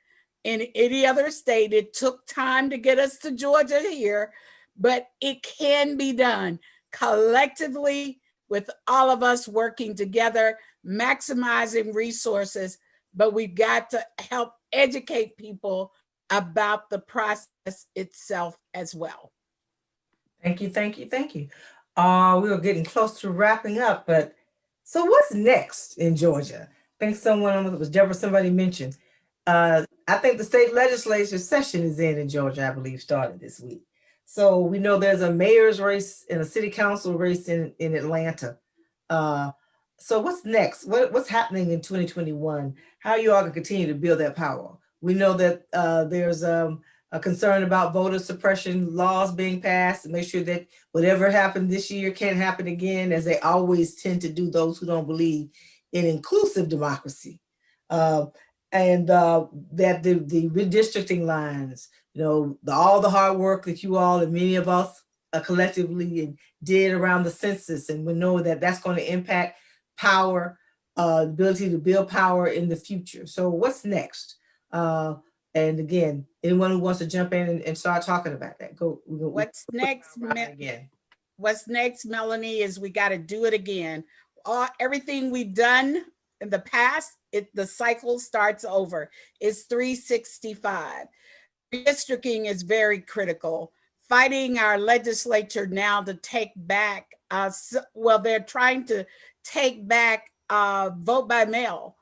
In any other state, it took time to get us to Georgia here, but it can be done collectively, with all of us working together, maximizing resources, but we've got to help educate people about the process itself as well. Thank you, thank you, thank you. We are getting close to wrapping up, but so what's next in Georgia? I think it was Deborah, somebody mentioned. I think the state legislature session is in Georgia, I believe, started this week. So we know there's a mayor's race and a city council race in Atlanta. So what's next? What's happening in 2021? How are you all gonna continue to build that power? We know that there's a concern about voter suppression laws being passed to make sure that whatever happened this year can't happen again, as they always tend to do, those who don't believe in inclusive democracy. And that the redistricting lines, all the hard work that you all and many of us collectively did around the census, and we know that that's going to impact power, ability to build power in the future. So what's next? And again, anyone who wants to jump in and start talking about that, go. What's next, again? What's next, Melanie, is we got to do it again. Everything we've done in the past, the cycle starts over. It's 365. Redistricting is very critical. Fighting our legislature now to take back, they're trying to take back vote by mail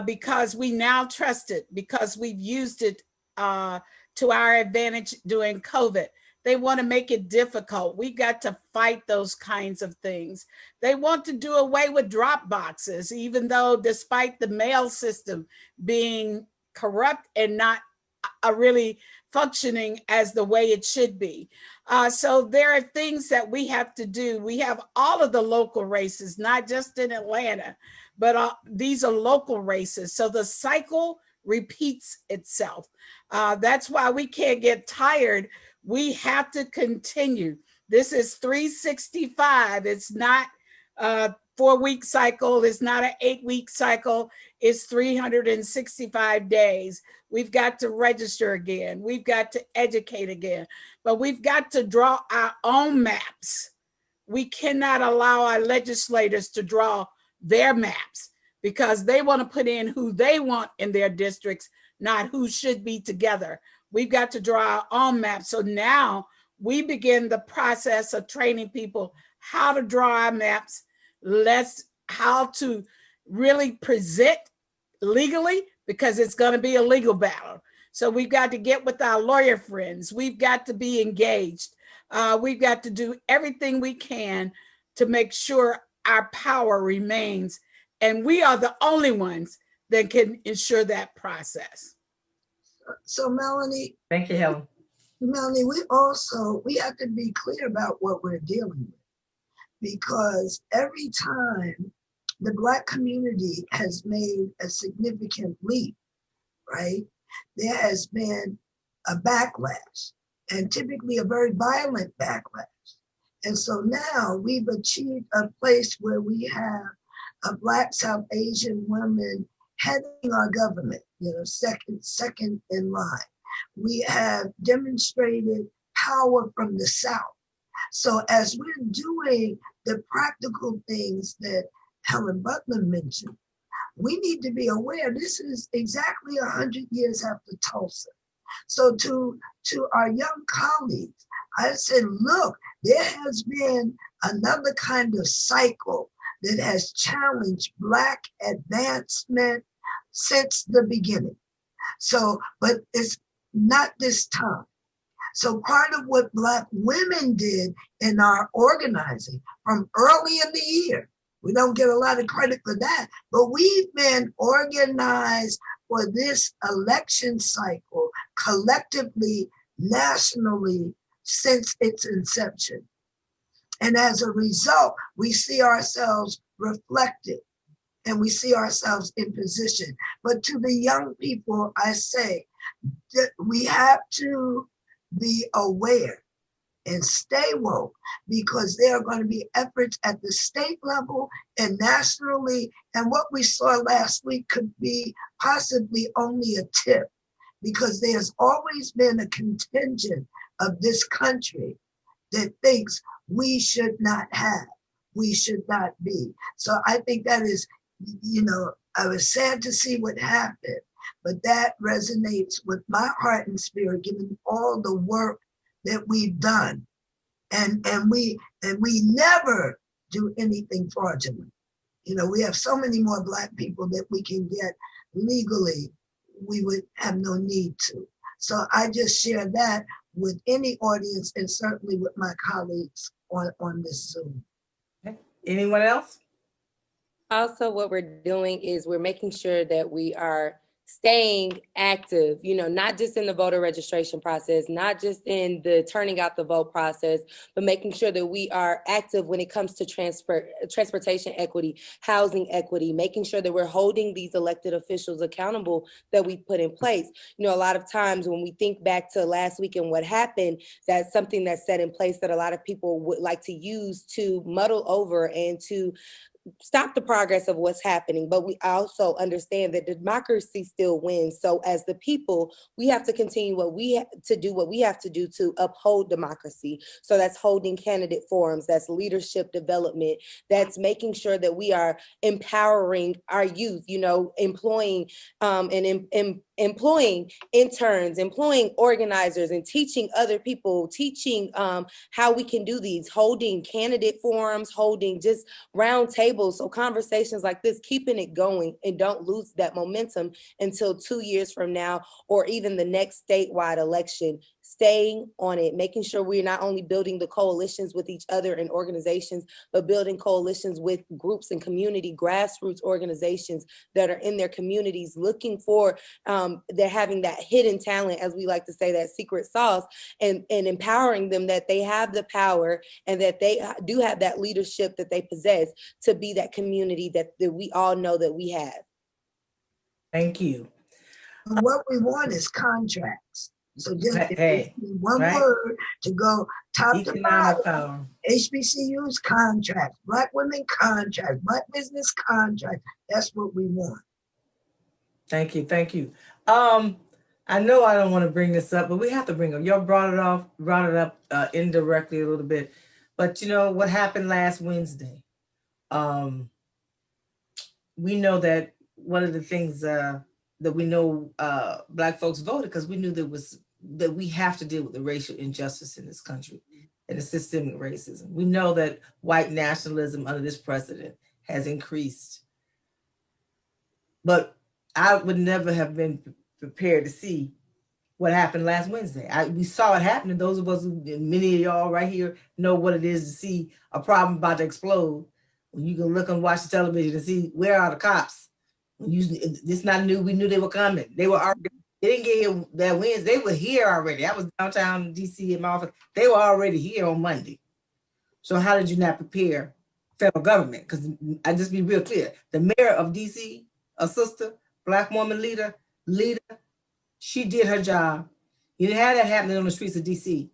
because we now trust it, because we've used it to our advantage during COVID. They want to make it difficult. We got to fight those kinds of things. They want to do away with drop boxes, even though despite the mail system being corrupt and not really functioning as the way it should be. So there are things that we have to do. We have all of the local races, not just in Atlanta, but these are local races. So the cycle repeats itself. That's why we can't get tired. We have to continue. This is 365. It's not a 4-week cycle. It's not an 8-week cycle. It's 365 days. We've got to register again. We've got to educate again, but we've got to draw our own maps. We cannot allow our legislators to draw their maps because they want to put in who they want in their districts, not who should be together. We've got to draw our own maps. So now we begin the process of training people how to draw our maps, how to really present legally, because it's going to be a legal battle. So we've got to get with our lawyer friends. We've got to be engaged. We've got to do everything we can to make sure our power remains. And we are the only ones that can ensure that process. So Melanie. Thank you, Helen. Melanie, we have to be clear about what we're dealing with, because every time the Black community has made a significant leap, right? There has been a backlash, and typically a very violent backlash. And so now we've achieved a place where we have a Black South Asian woman heading our government, second in line. We have demonstrated power from the South. So as we're doing the practical things that Helen Butler mentioned, we need to be aware this is exactly 100 years after Tulsa. So to our young colleagues, I said, look, there has been another kind of cycle that has challenged Black advancement since the beginning. So, but it's not this time. So part of what Black women did in our organizing from early in the year, we don't get a lot of credit for that, but we've been organized for this election cycle collectively, nationally, since its inception. And as a result, we see ourselves reflected and we see ourselves in position. But to the young people, I say that we have to be aware and stay woke, because there are going to be efforts at the state level and nationally. And what we saw last week could be possibly only a tip, because there's always been a contingent of this country that thinks we should not have, we should not be. So I think that is, I was sad to see what happened, but that resonates with my heart and spirit, given all the work that we've done. And we never do anything fraudulent. We have so many more Black people that we can get legally, we would have no need to. So I just share that with any audience, and certainly with my colleagues on this Zoom. Okay. Anyone else? Also, what we're doing is we're making sure that we are staying active, not just in the voter registration process, not just in the turning out the vote process, but making sure that we are active when it comes to transportation equity, housing equity, making sure that we're holding these elected officials accountable that we put in place. A lot of times when we think back to last week and what happened, that's something that's set in place that a lot of people would like to use to muddle over and to stop the progress of what's happening, but we also understand that democracy still wins. So as the people, we have to continue what we have to do to uphold democracy. So that's holding candidate forums, that's leadership development, that's making sure that we are empowering our youth, employing employing interns, employing organizers, and teaching other people, teaching how we can do these, holding candidate forums, holding just round tables. So conversations like this, keeping it going, and don't lose that momentum until 2 years from now, or even the next statewide election. Staying on it, making sure we're not only building the coalitions with each other and organizations, but building coalitions with groups and community grassroots organizations that are in their communities looking for, they're having that hidden talent, as we like to say, that secret sauce, and empowering them that they have the power and that they do have that leadership that they possess to be that community that we all know that we have. Thank you. And what we want is contracts. So just one right? word to go top to Economic bottom. power. HBCUs contracts, Black women contracts, Black business contracts. That's what we want. Thank you. Thank you. I know I don't want to bring this up, but we have to bring it up. Y'all brought it up indirectly a little bit. But you know what happened last Wednesday? We know that one of the things that we know Black folks voted because we knew that we have to deal with the racial injustice in this country and the systemic racism. We know that white nationalism under this president has increased. But I would never have been prepared to see what happened last Wednesday. We saw it happening. Those of us, many of y'all right here, know what it is to see a problem about to explode. When you can look and watch the television and see where are the cops. It's not new. We knew they were coming. They were already. They didn't get here that Wednesday. They were here already. I was downtown DC in my office. They were already here on Monday. So how did you not prepare federal government? Because I just be real clear. The mayor of DC, a sister, Black woman leader, she did her job. You didn't have that happening on the streets of DC.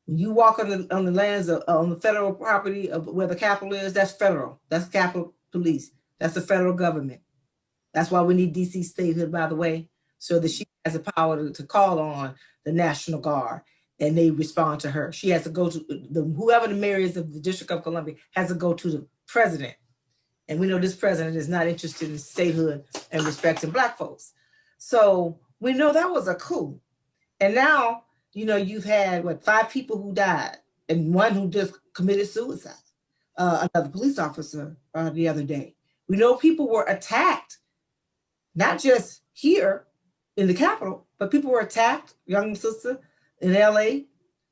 When you walk on the lands on the federal property of where the Capitol is, that's federal. That's Capitol Police. That's the federal government. That's why we need DC statehood, by the way, so that she has the power to call on the National Guard and they respond to her. She has to go to whoever the mayor is of the District of Columbia has to go to the president. And we know this president is not interested in statehood and respecting Black folks. So we know that was a coup. And now, you've had 5 people who died and one who just committed suicide, another police officer the other day. We know people were attacked, not just here in the Capitol, but people were attacked, young sister in LA.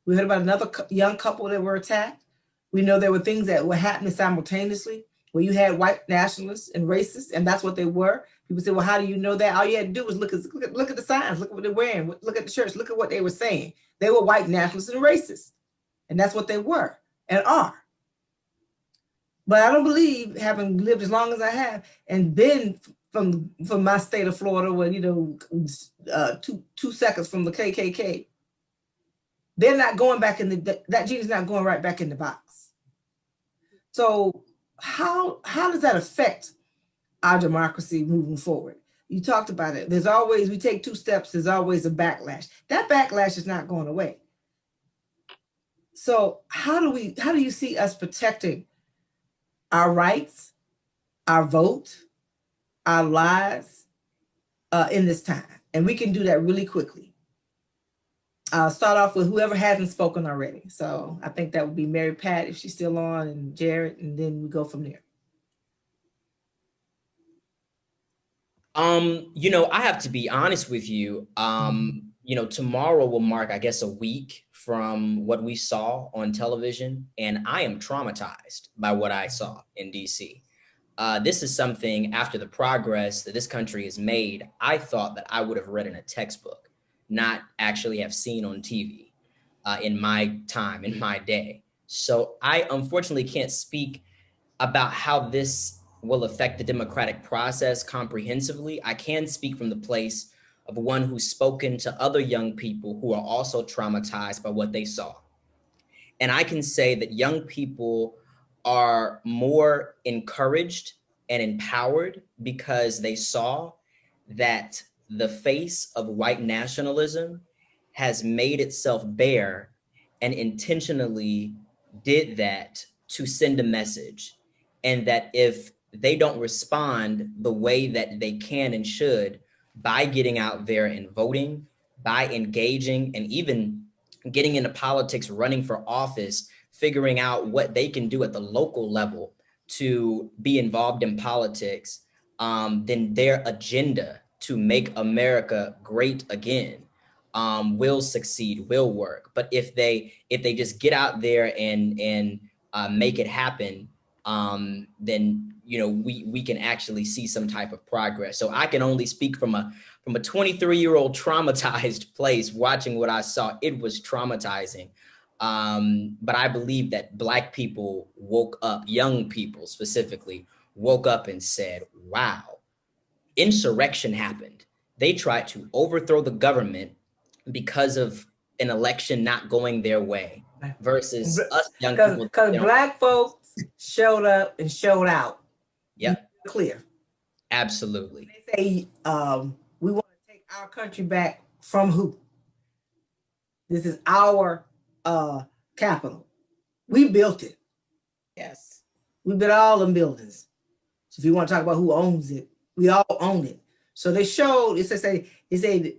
We heard about another young couple that were attacked. We know there were things that were happening simultaneously where you had white nationalists and racists, and that's what they were. People say, well, how do you know that? All you had to do was look at the signs, look at what they're wearing, look at the church, look at what they were saying. They were white nationalists and racists, and that's what they were and are. But I don't believe, having lived as long as I have and been from my state of Florida, where 2 seconds from the KKK, they're not going back in that gene is not going right back in the box. So how does that affect our democracy moving forward? You talked about it. We take 2 steps, there's always a backlash. That backlash is not going away. So how do you see us protecting our rights, our vote, our lives in this time? And we can do that really quickly. I'll start off with whoever hasn't spoken already. So I think that would be Mary Pat, if she's still on, and Jared, and then we go from there. I have to be honest with you. Tomorrow will mark, I guess, a week from what we saw on television, and I am traumatized by what I saw in DC. This is something, after the progress that this country has made, I thought that I would have read in a textbook, not actually have seen on TV in my time, in my day. So I unfortunately can't speak about how this will affect the democratic process comprehensively. I can speak from the place of one who's spoken to other young people who are also traumatized by what they saw. And I can say that young people are more encouraged and empowered because they saw that the face of white nationalism has made itself bare and intentionally did that to send a message. And that if they don't respond the way that they can and should by getting out there and voting, by engaging and even getting into politics, running for office, figuring out what they can do at the local level to be involved in politics, then their agenda to make America great again will succeed, will work. But if they just get out there and make it happen, then we can actually see some type of progress. So I can only speak from a 23-year-old traumatized place watching what I saw. It was traumatizing. But I believe that Black people woke up, young people specifically, woke up and said, wow, insurrection happened. They tried to overthrow the government because of an election not going their way versus us young people. Because Black folks showed up and showed out. Yep. Clear. Absolutely. They say we want to take our country back from who? This is our capital. We built it. Yes. We built all them buildings. So if you want to talk about who owns it, we all own it. So they showed, they say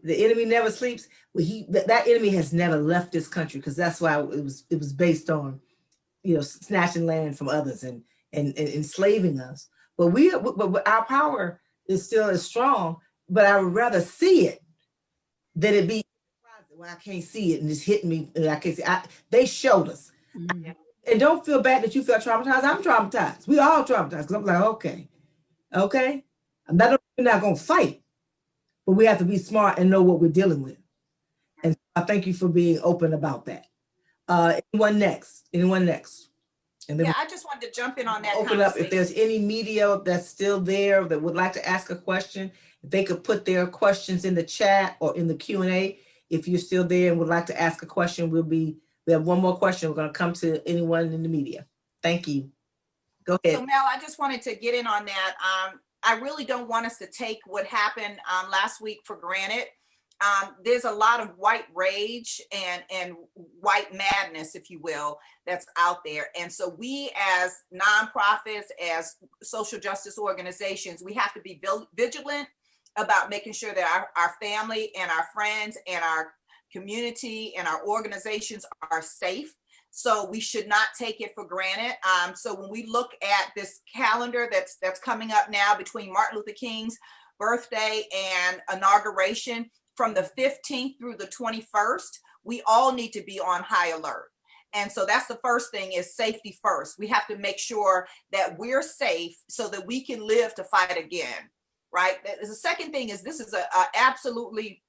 the enemy never sleeps. Well, that enemy has never left this country, because that's why it was based on, snatching land from others and enslaving us. But but our power is still as strong. But I would rather see it than it be when I can't see it and it's hitting me and I can't see. They showed us. Mm-hmm. And don't feel bad that you felt traumatized. I'm traumatized. We all traumatized, because I'm like, okay. I'm not going to fight, but we have to be smart and know what we're dealing with. And I thank you for being open about that. Anyone next? And then I just wanted to jump in on that. Open up if there's any media that's still there that would like to ask a question. If they could put their questions in the chat or in the Q&A. If you're still there and would like to ask a question, we have one more question. We're going to come to anyone in the media. Thank you. Go ahead. So Mel, I just wanted to get in on that. I really don't want us to take what happened last week for granted. There's a lot of white rage and white madness, if you will, that's out there. And so we as nonprofits, as social justice organizations, we have to be vigilant about making sure that our family and our friends and our community and our organizations are safe. So we should not take it for granted. So when we look at this calendar that's coming up now between Martin Luther King's birthday and inauguration, from the 15th through the 21st, we all need to be on high alert. And so that's the first thing, is safety first. We have to make sure that we're safe so that we can live to fight again, right? The second thing is, this is a absolutely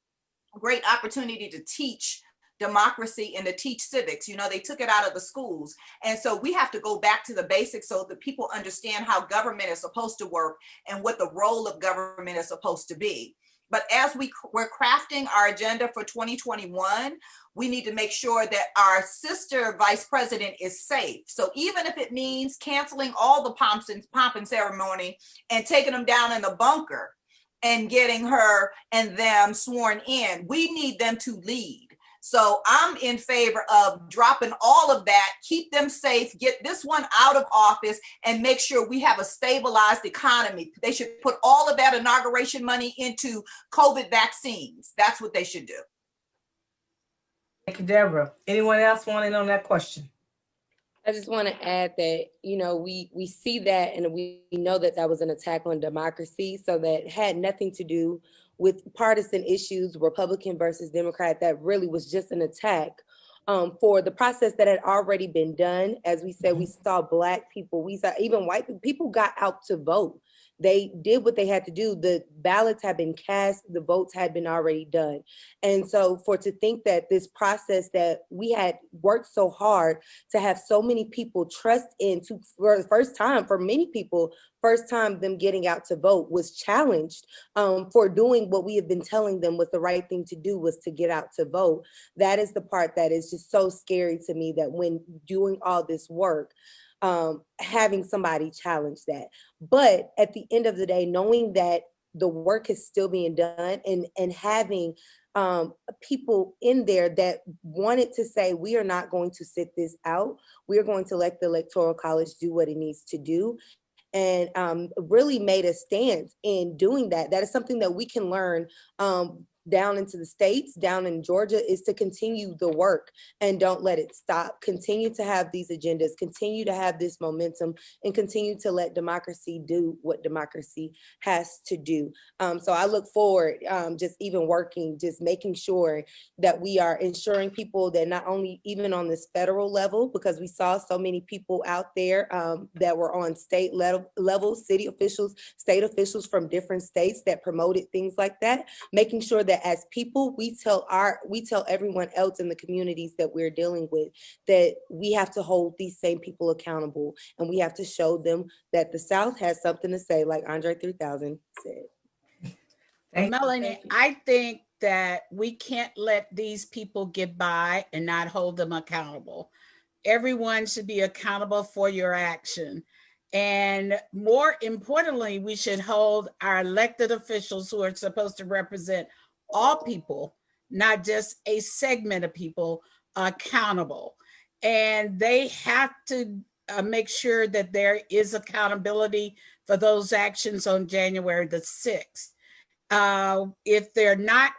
great opportunity to teach democracy and to teach civics. They took it out of the schools. And so we have to go back to the basics so that people understand how government is supposed to work and what the role of government is supposed to be. But as we're crafting our agenda for 2021, we need to make sure that our sister vice president is safe. So even if it means canceling all the pomp and ceremony and taking them down in the bunker and getting her and them sworn in, we need them to lead. So I'm in favor of dropping all of that, keep them safe, get this one out of office, and make sure we have a stabilized economy. They should put all of that inauguration money into COVID vaccines. That's what they should do. Thank you, Deborah. Anyone else want in on that question? I just want to add that, we see that, and we know that was an attack on democracy. So that had nothing to do with partisan issues, Republican versus Democrat. That really was just an attack for the process that had already been done. As we said, we saw Black people, we saw even white people got out to vote. They did what they had to do. The ballots had been cast, the votes had been already done. And so to think that this process that we had worked so hard to have so many people trust into, for the first time, for many people, first time them getting out to vote, was challenged for doing what we have been telling them was the right thing to do, was to get out to vote. That is the part that is just so scary to me, that when doing all this work, having somebody challenge that. But at the end of the day, knowing that the work is still being done, and having people in there that wanted to say, we are not going to sit this out. We are going to let the Electoral College do what it needs to do, and really made a stance in doing that. That is something that we can learn down into the States, down in Georgia, is to continue the work and don't let it stop. Continue to have these agendas, continue to have this momentum, and continue to let democracy do what democracy has to do. So I look forward, just even working, just making sure that we are ensuring people that not only even on this federal level, because we saw so many people out there that were on state level, city officials, state officials from different states that promoted things like that, making sure that as people, we tell everyone else in the communities that we're dealing with that we have to hold these same people accountable, and we have to show them that the South has something to say, like Andre 3000 said. Melanie, I think that we can't let these people get by and not hold them accountable. Everyone should be accountable for your action. And more importantly, we should hold our elected officials, who are supposed to represent all people, not just a segment of people, accountable. And they have to make sure that there is accountability for those actions on January the 6th. If they're not,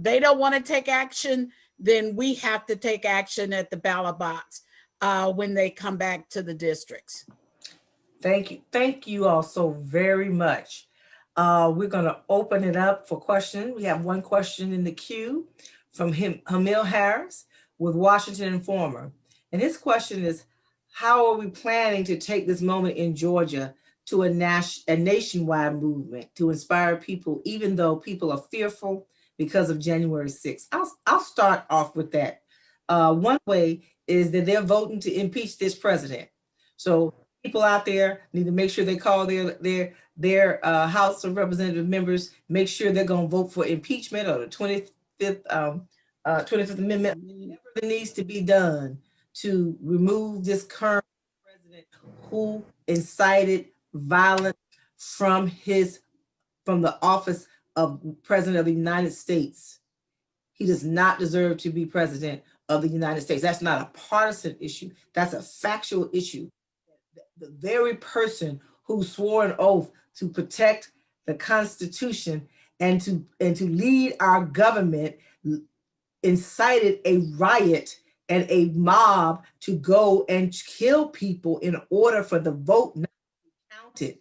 they don't want to take action, then we have to take action at the ballot box when they come back to the districts. Thank you. Thank you all so very much. We're going to open it up for questions. We have one question in the queue from Hamil Harris with Washington Informer. And his question is, how are we planning to take this moment in Georgia to a nationwide movement to inspire people, even though people are fearful because of January 6th? I'll start off with that. One way is that they're voting to impeach this president. So people out there need to make sure they call their House of Representative members, make sure they're going to vote for impeachment or the 25th Amendment, whatever that needs to be done to remove this current president who incited violence from the office of President of the United States. He does not deserve to be president of the United States. That's not a partisan issue. That's a factual issue. The very person who swore an oath to protect the Constitution and to lead our government incited a riot and a mob to go and kill people in order for the vote not to be counted.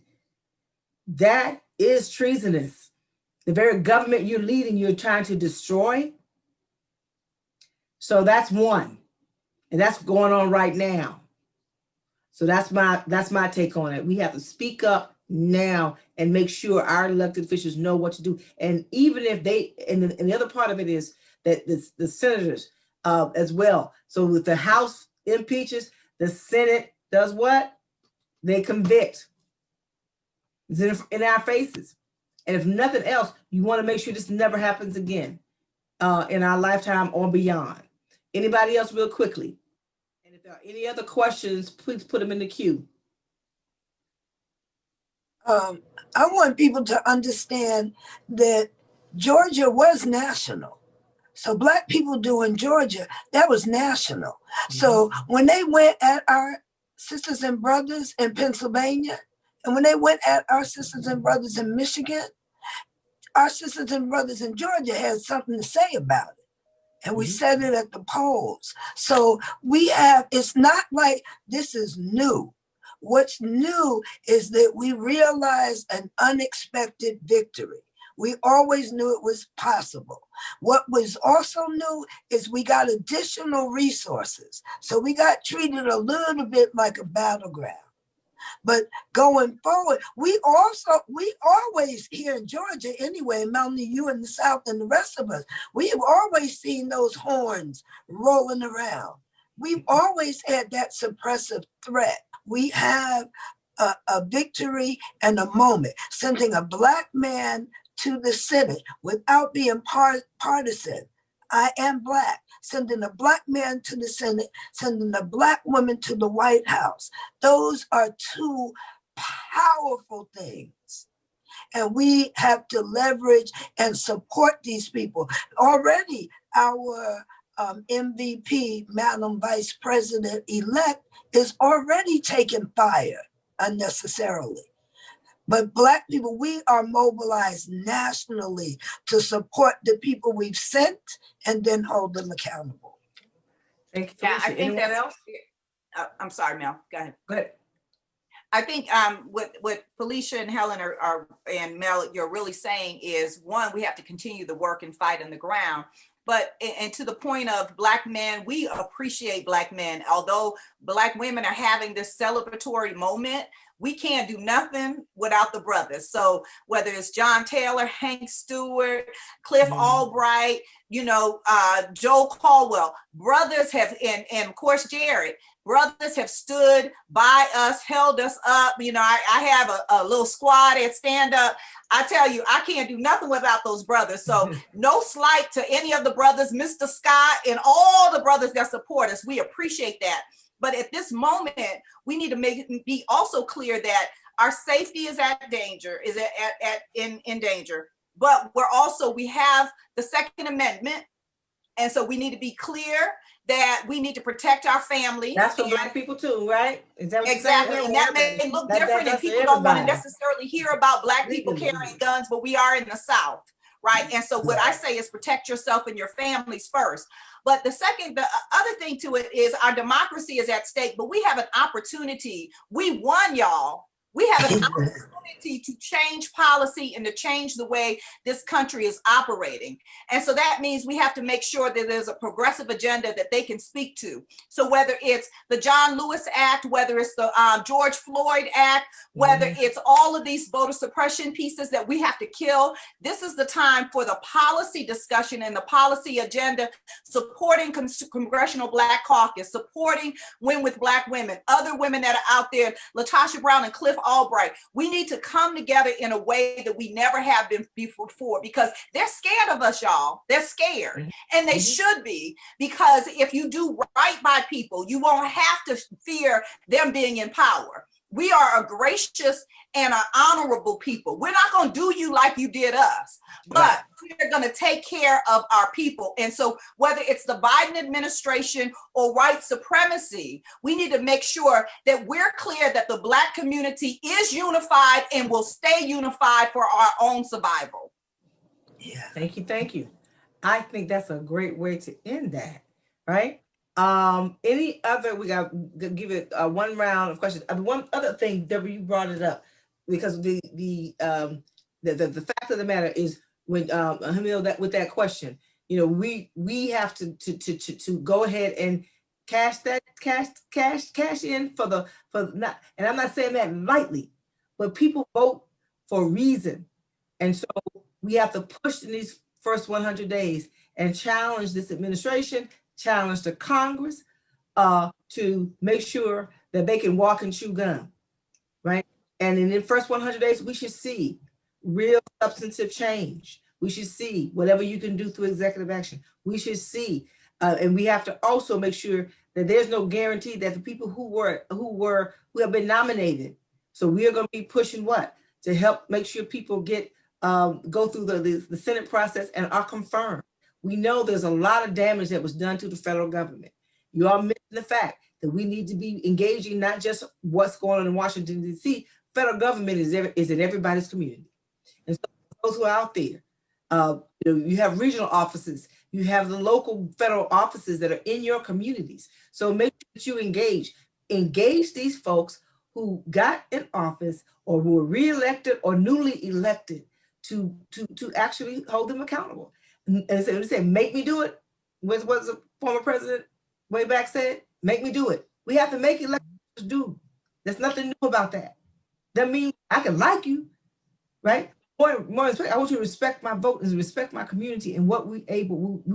That is treasonous. The very government you're leading, you're trying to destroy. So that's one, and that's going on right now. So that's my take on it. We have to speak up now and make sure our elected officials know what to do. And even if they, and the other part of it is that the senators as well. So if the House impeaches, the Senate does what? They convict. It's in our faces. And if nothing else, you want to make sure this never happens again in our lifetime or beyond. Anybody else real quickly? And if there are any other questions, please put them in the queue. I want people to understand that Georgia was national. So Black people doing Georgia, that was national. Mm-hmm. So when they went at our sisters and brothers in Pennsylvania, and when they went at our sisters and brothers in Michigan, our sisters and brothers in Georgia had something to say about it. And we said it at the polls. So we have, it's not like this is new. What's new is that we realized an unexpected victory. We always knew it was possible. What was also new is we got additional resources. So we got treated a little bit like a battleground. But going forward, we always here in Georgia anyway, Melanie, you in the South and the rest of us, we have always seen those horns rolling around. We've always had that suppressive threat. We have a victory and a moment, sending a Black man to the Senate without being partisan. I am Black, sending a Black man to the Senate, sending a Black woman to the White House. Those are two powerful things. And we have to leverage and support these people. Already, our MVP, Madam Vice President-elect, is already taking fire unnecessarily. But Black people, we are mobilized nationally to support the people we've sent and then hold them accountable. Thank you. Yeah, I Felicia. think Anyone that's, else? I'm sorry, Mel, go ahead. Go ahead. I think what Felicia and Helen are and Mel, you're really saying is, one, we have to continue the work and fight on the ground. But and to the point of Black men, we appreciate Black men. Although Black women are having this celebratory moment, we can't do nothing without the brothers. So whether it's John Taylor, Hank Stewart, Cliff Albright, Joe Caldwell, brothers have, and of course, Jared, brothers have stood by us, held us up. I have a little squad at Stand Up. I tell you, I can't do nothing without those brothers. So no slight to any of the brothers, Mr. Scott, and all the brothers that support us. We appreciate that. But at this moment, we need to be also clear that our safety is at danger, in danger. But we have the Second Amendment. And so we need to be clear that we need to protect our families. That's for Black people too, right? Is that what exactly? And that may look different, and people don't want to necessarily hear about Black people carrying guns, but we are in the South, right? And so what I say is protect yourself and your families first. But the other thing to it is our democracy is at stake, but we have an opportunity. We won, y'all. We have an opportunity to change policy and to change the way this country is operating. And so that means we have to make sure that there's a progressive agenda that they can speak to. So whether it's the John Lewis Act, whether it's the George Floyd Act, whether it's all of these voter suppression pieces that we have to kill, this is the time for the policy discussion and the policy agenda, supporting Congressional Black Caucus, supporting Win with Black Women, other women that are out there, Latasha Brown and Cliff Albright. We need to come together in a way that we never have been before, because they're scared of us, y'all. They're scared, and they should be, because if you do right by people, you won't have to fear them being in power. We are a gracious and an honorable people. We're not going to do you like you did us, but we're going to take care of our people. And so whether it's the Biden administration or white supremacy, we need to make sure that we're clear that the Black community is unified and will stay unified for our own survival. Yeah. Thank you. I think that's a great way to end that, right? Any other, we got to give it one round of questions. One other thing, Deborah, you brought it up, because the fact of the matter is, when Hamil, that with that question, we have to go ahead and cash in for not, and I'm not saying that lightly, but people vote for a reason. And so we have to push in these first 100 days and challenge this administration, challenge the Congress to make sure that they can walk and chew gum, right? And in the first 100 days, we should see real substantive change. We should see whatever you can do through executive action. We should see, and we have to also make sure that there's no guarantee that the people who have been nominated. So we are going to be pushing to help make sure people get go through the Senate process and are confirmed. We know there's a lot of damage that was done to the federal government. You are missing the fact that we need to be engaging not just what's going on in Washington, D.C. Federal government is in everybody's community. And so those who are out there, you have regional offices, you have the local federal offices that are in your communities. So make sure that you engage these folks who got in office or who were reelected or newly elected to actually hold them accountable. And so they say, make me do it. What the former president way back said? Make me do it. We have to make elections do. There's nothing new about that. That means I can like you, right? More respect. I want you to respect my vote and respect my community and what we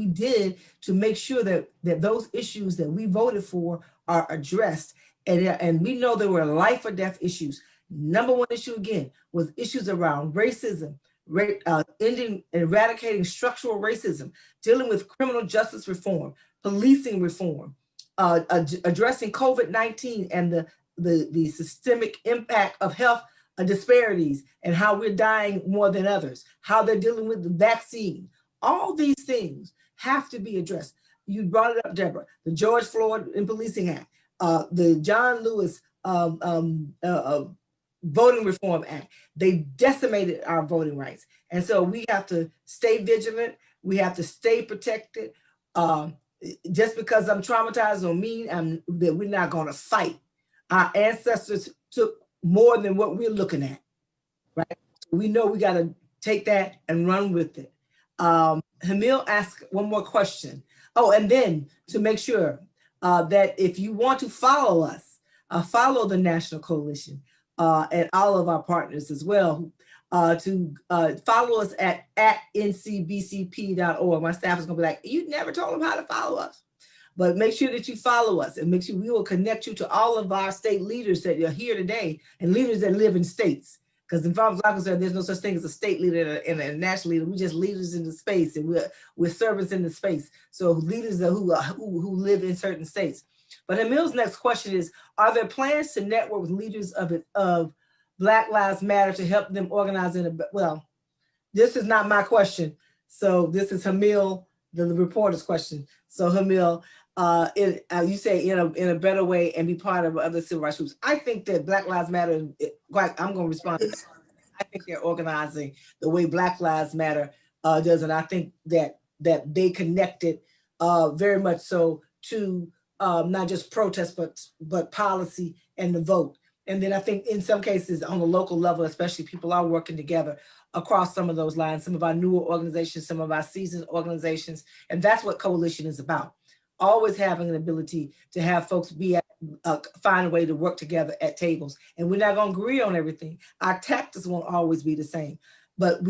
did to make sure that those issues that we voted for are addressed. And we know there were life or death issues. Number one issue again was issues around racism, ending and eradicating structural racism, dealing with criminal justice reform, policing reform, addressing COVID-19 and the systemic impact of health disparities and how we're dying more than others, how they're dealing with the vaccine. All these things have to be addressed. You brought it up, Deborah, the George Floyd and Policing Act, the John Lewis Voting Reform Act. They decimated our voting rights. And so we have to stay vigilant. We have to stay protected. Just because I'm traumatized don't mean that we're not going to fight. Our ancestors took more than what we're looking at, right? We know we got to take that and run with it. Hamil asked one more question. Oh, and then to make sure that if you want to follow us, follow the National Coalition and all of our partners as well, to follow us at ncbcp.org. My staff is going to be like, you never told them how to follow us. But make sure that you follow us and make sure we will connect you to all of our state leaders that are here today and leaders that live in states. Because in far as I'm concerned, there's no such thing as a state leader and a national leader. We're just leaders in the space, and we're servants in the space. So leaders who live in certain states. But Emil's next question is: are there plans to network with leaders of Black Lives Matter to help them organize in a well? This is not my question. So this is Hamil, the reporter's question. So Hamil, you say in a better way and be part of other civil rights groups. I think that Black Lives Matter, I'm going to respond to that. I think they're organizing the way Black Lives Matter does. And I think that they connected very much so to not just protest, but policy and the vote. And then I think in some cases on the local level, especially, people are working together across some of those lines, some of our newer organizations, some of our seasoned organizations. And that's what coalition is about. Always having an ability to have folks find a way to work together at tables. And we're not going to agree on everything. Our tactics won't always be the same. But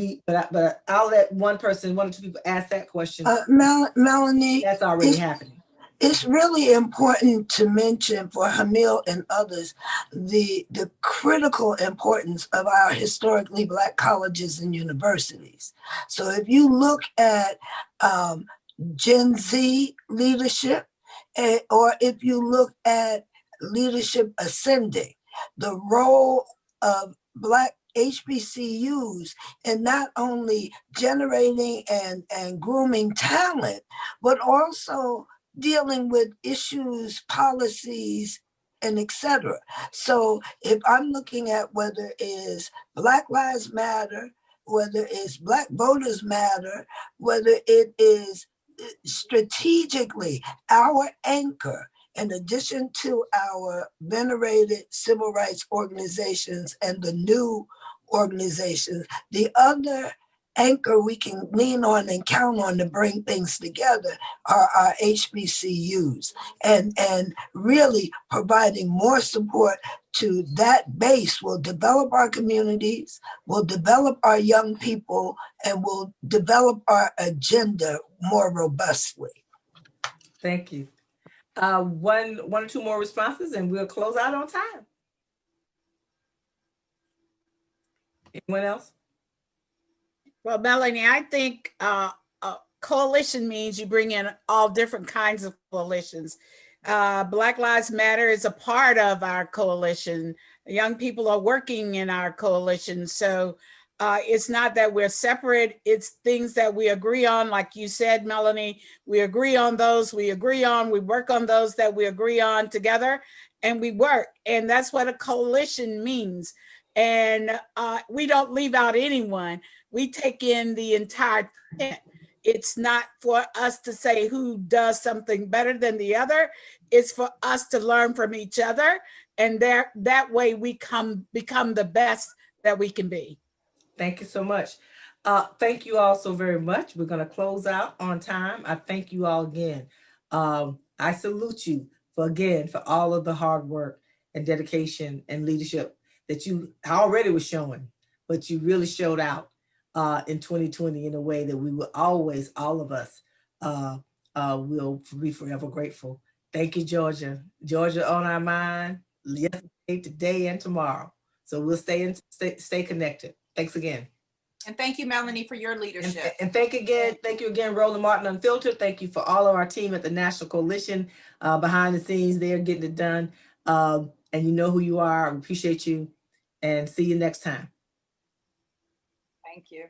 I'll let one or two people ask that question. Melanie, that's already happening. It's really important to mention for Hamil and others the critical importance of our historically Black colleges and universities. So if you look at Gen Z leadership, or if you look at leadership ascending, the role of Black HBCUs in not only generating and grooming talent, but also dealing with issues, policies, and etc. So if I'm looking at whether it is Black Lives Matter, whether it's Black Voters Matter, whether it is strategically our anchor, in addition to our venerated civil rights organizations and the new organizations, the other anchor we can lean on and count on to bring things together are our HBCUs, and really providing more support to that base will develop our communities, will develop our young people, and will develop our agenda more robustly. Thank you. One or two more responses and we'll close out on time. Anyone else? Well, Melanie, I think coalition means you bring in all different kinds of coalitions. Black Lives Matter is a part of our coalition. Young people are working in our coalition. So it's not that we're separate. It's things that we agree on. Like you said, Melanie, we agree on those, we work on those that we agree on together, and we work. And that's what a coalition means. And we don't leave out anyone. We take in the entire tent. It's not for us to say who does something better than the other. It's for us to learn from each other. And that way we become the best that we can be. Thank you so much. Thank you all so very much. We're going to close out on time. I thank you all again. I salute you for all of the hard work and dedication and leadership that you already were showing, but you really showed out in 2020 in a way that we will always, all of us, will be forever grateful. Thank you, Georgia. Georgia on our mind yesterday, today, and tomorrow. So we'll stay connected. Thanks again. And thank you, Melanie, for your And, leadership. and thank you again, Roland Martin Unfiltered. Thank you for all of our team at the National Coalition behind the scenes. They're getting it done. And you know who you are. I appreciate you. And see you next time. Thank you.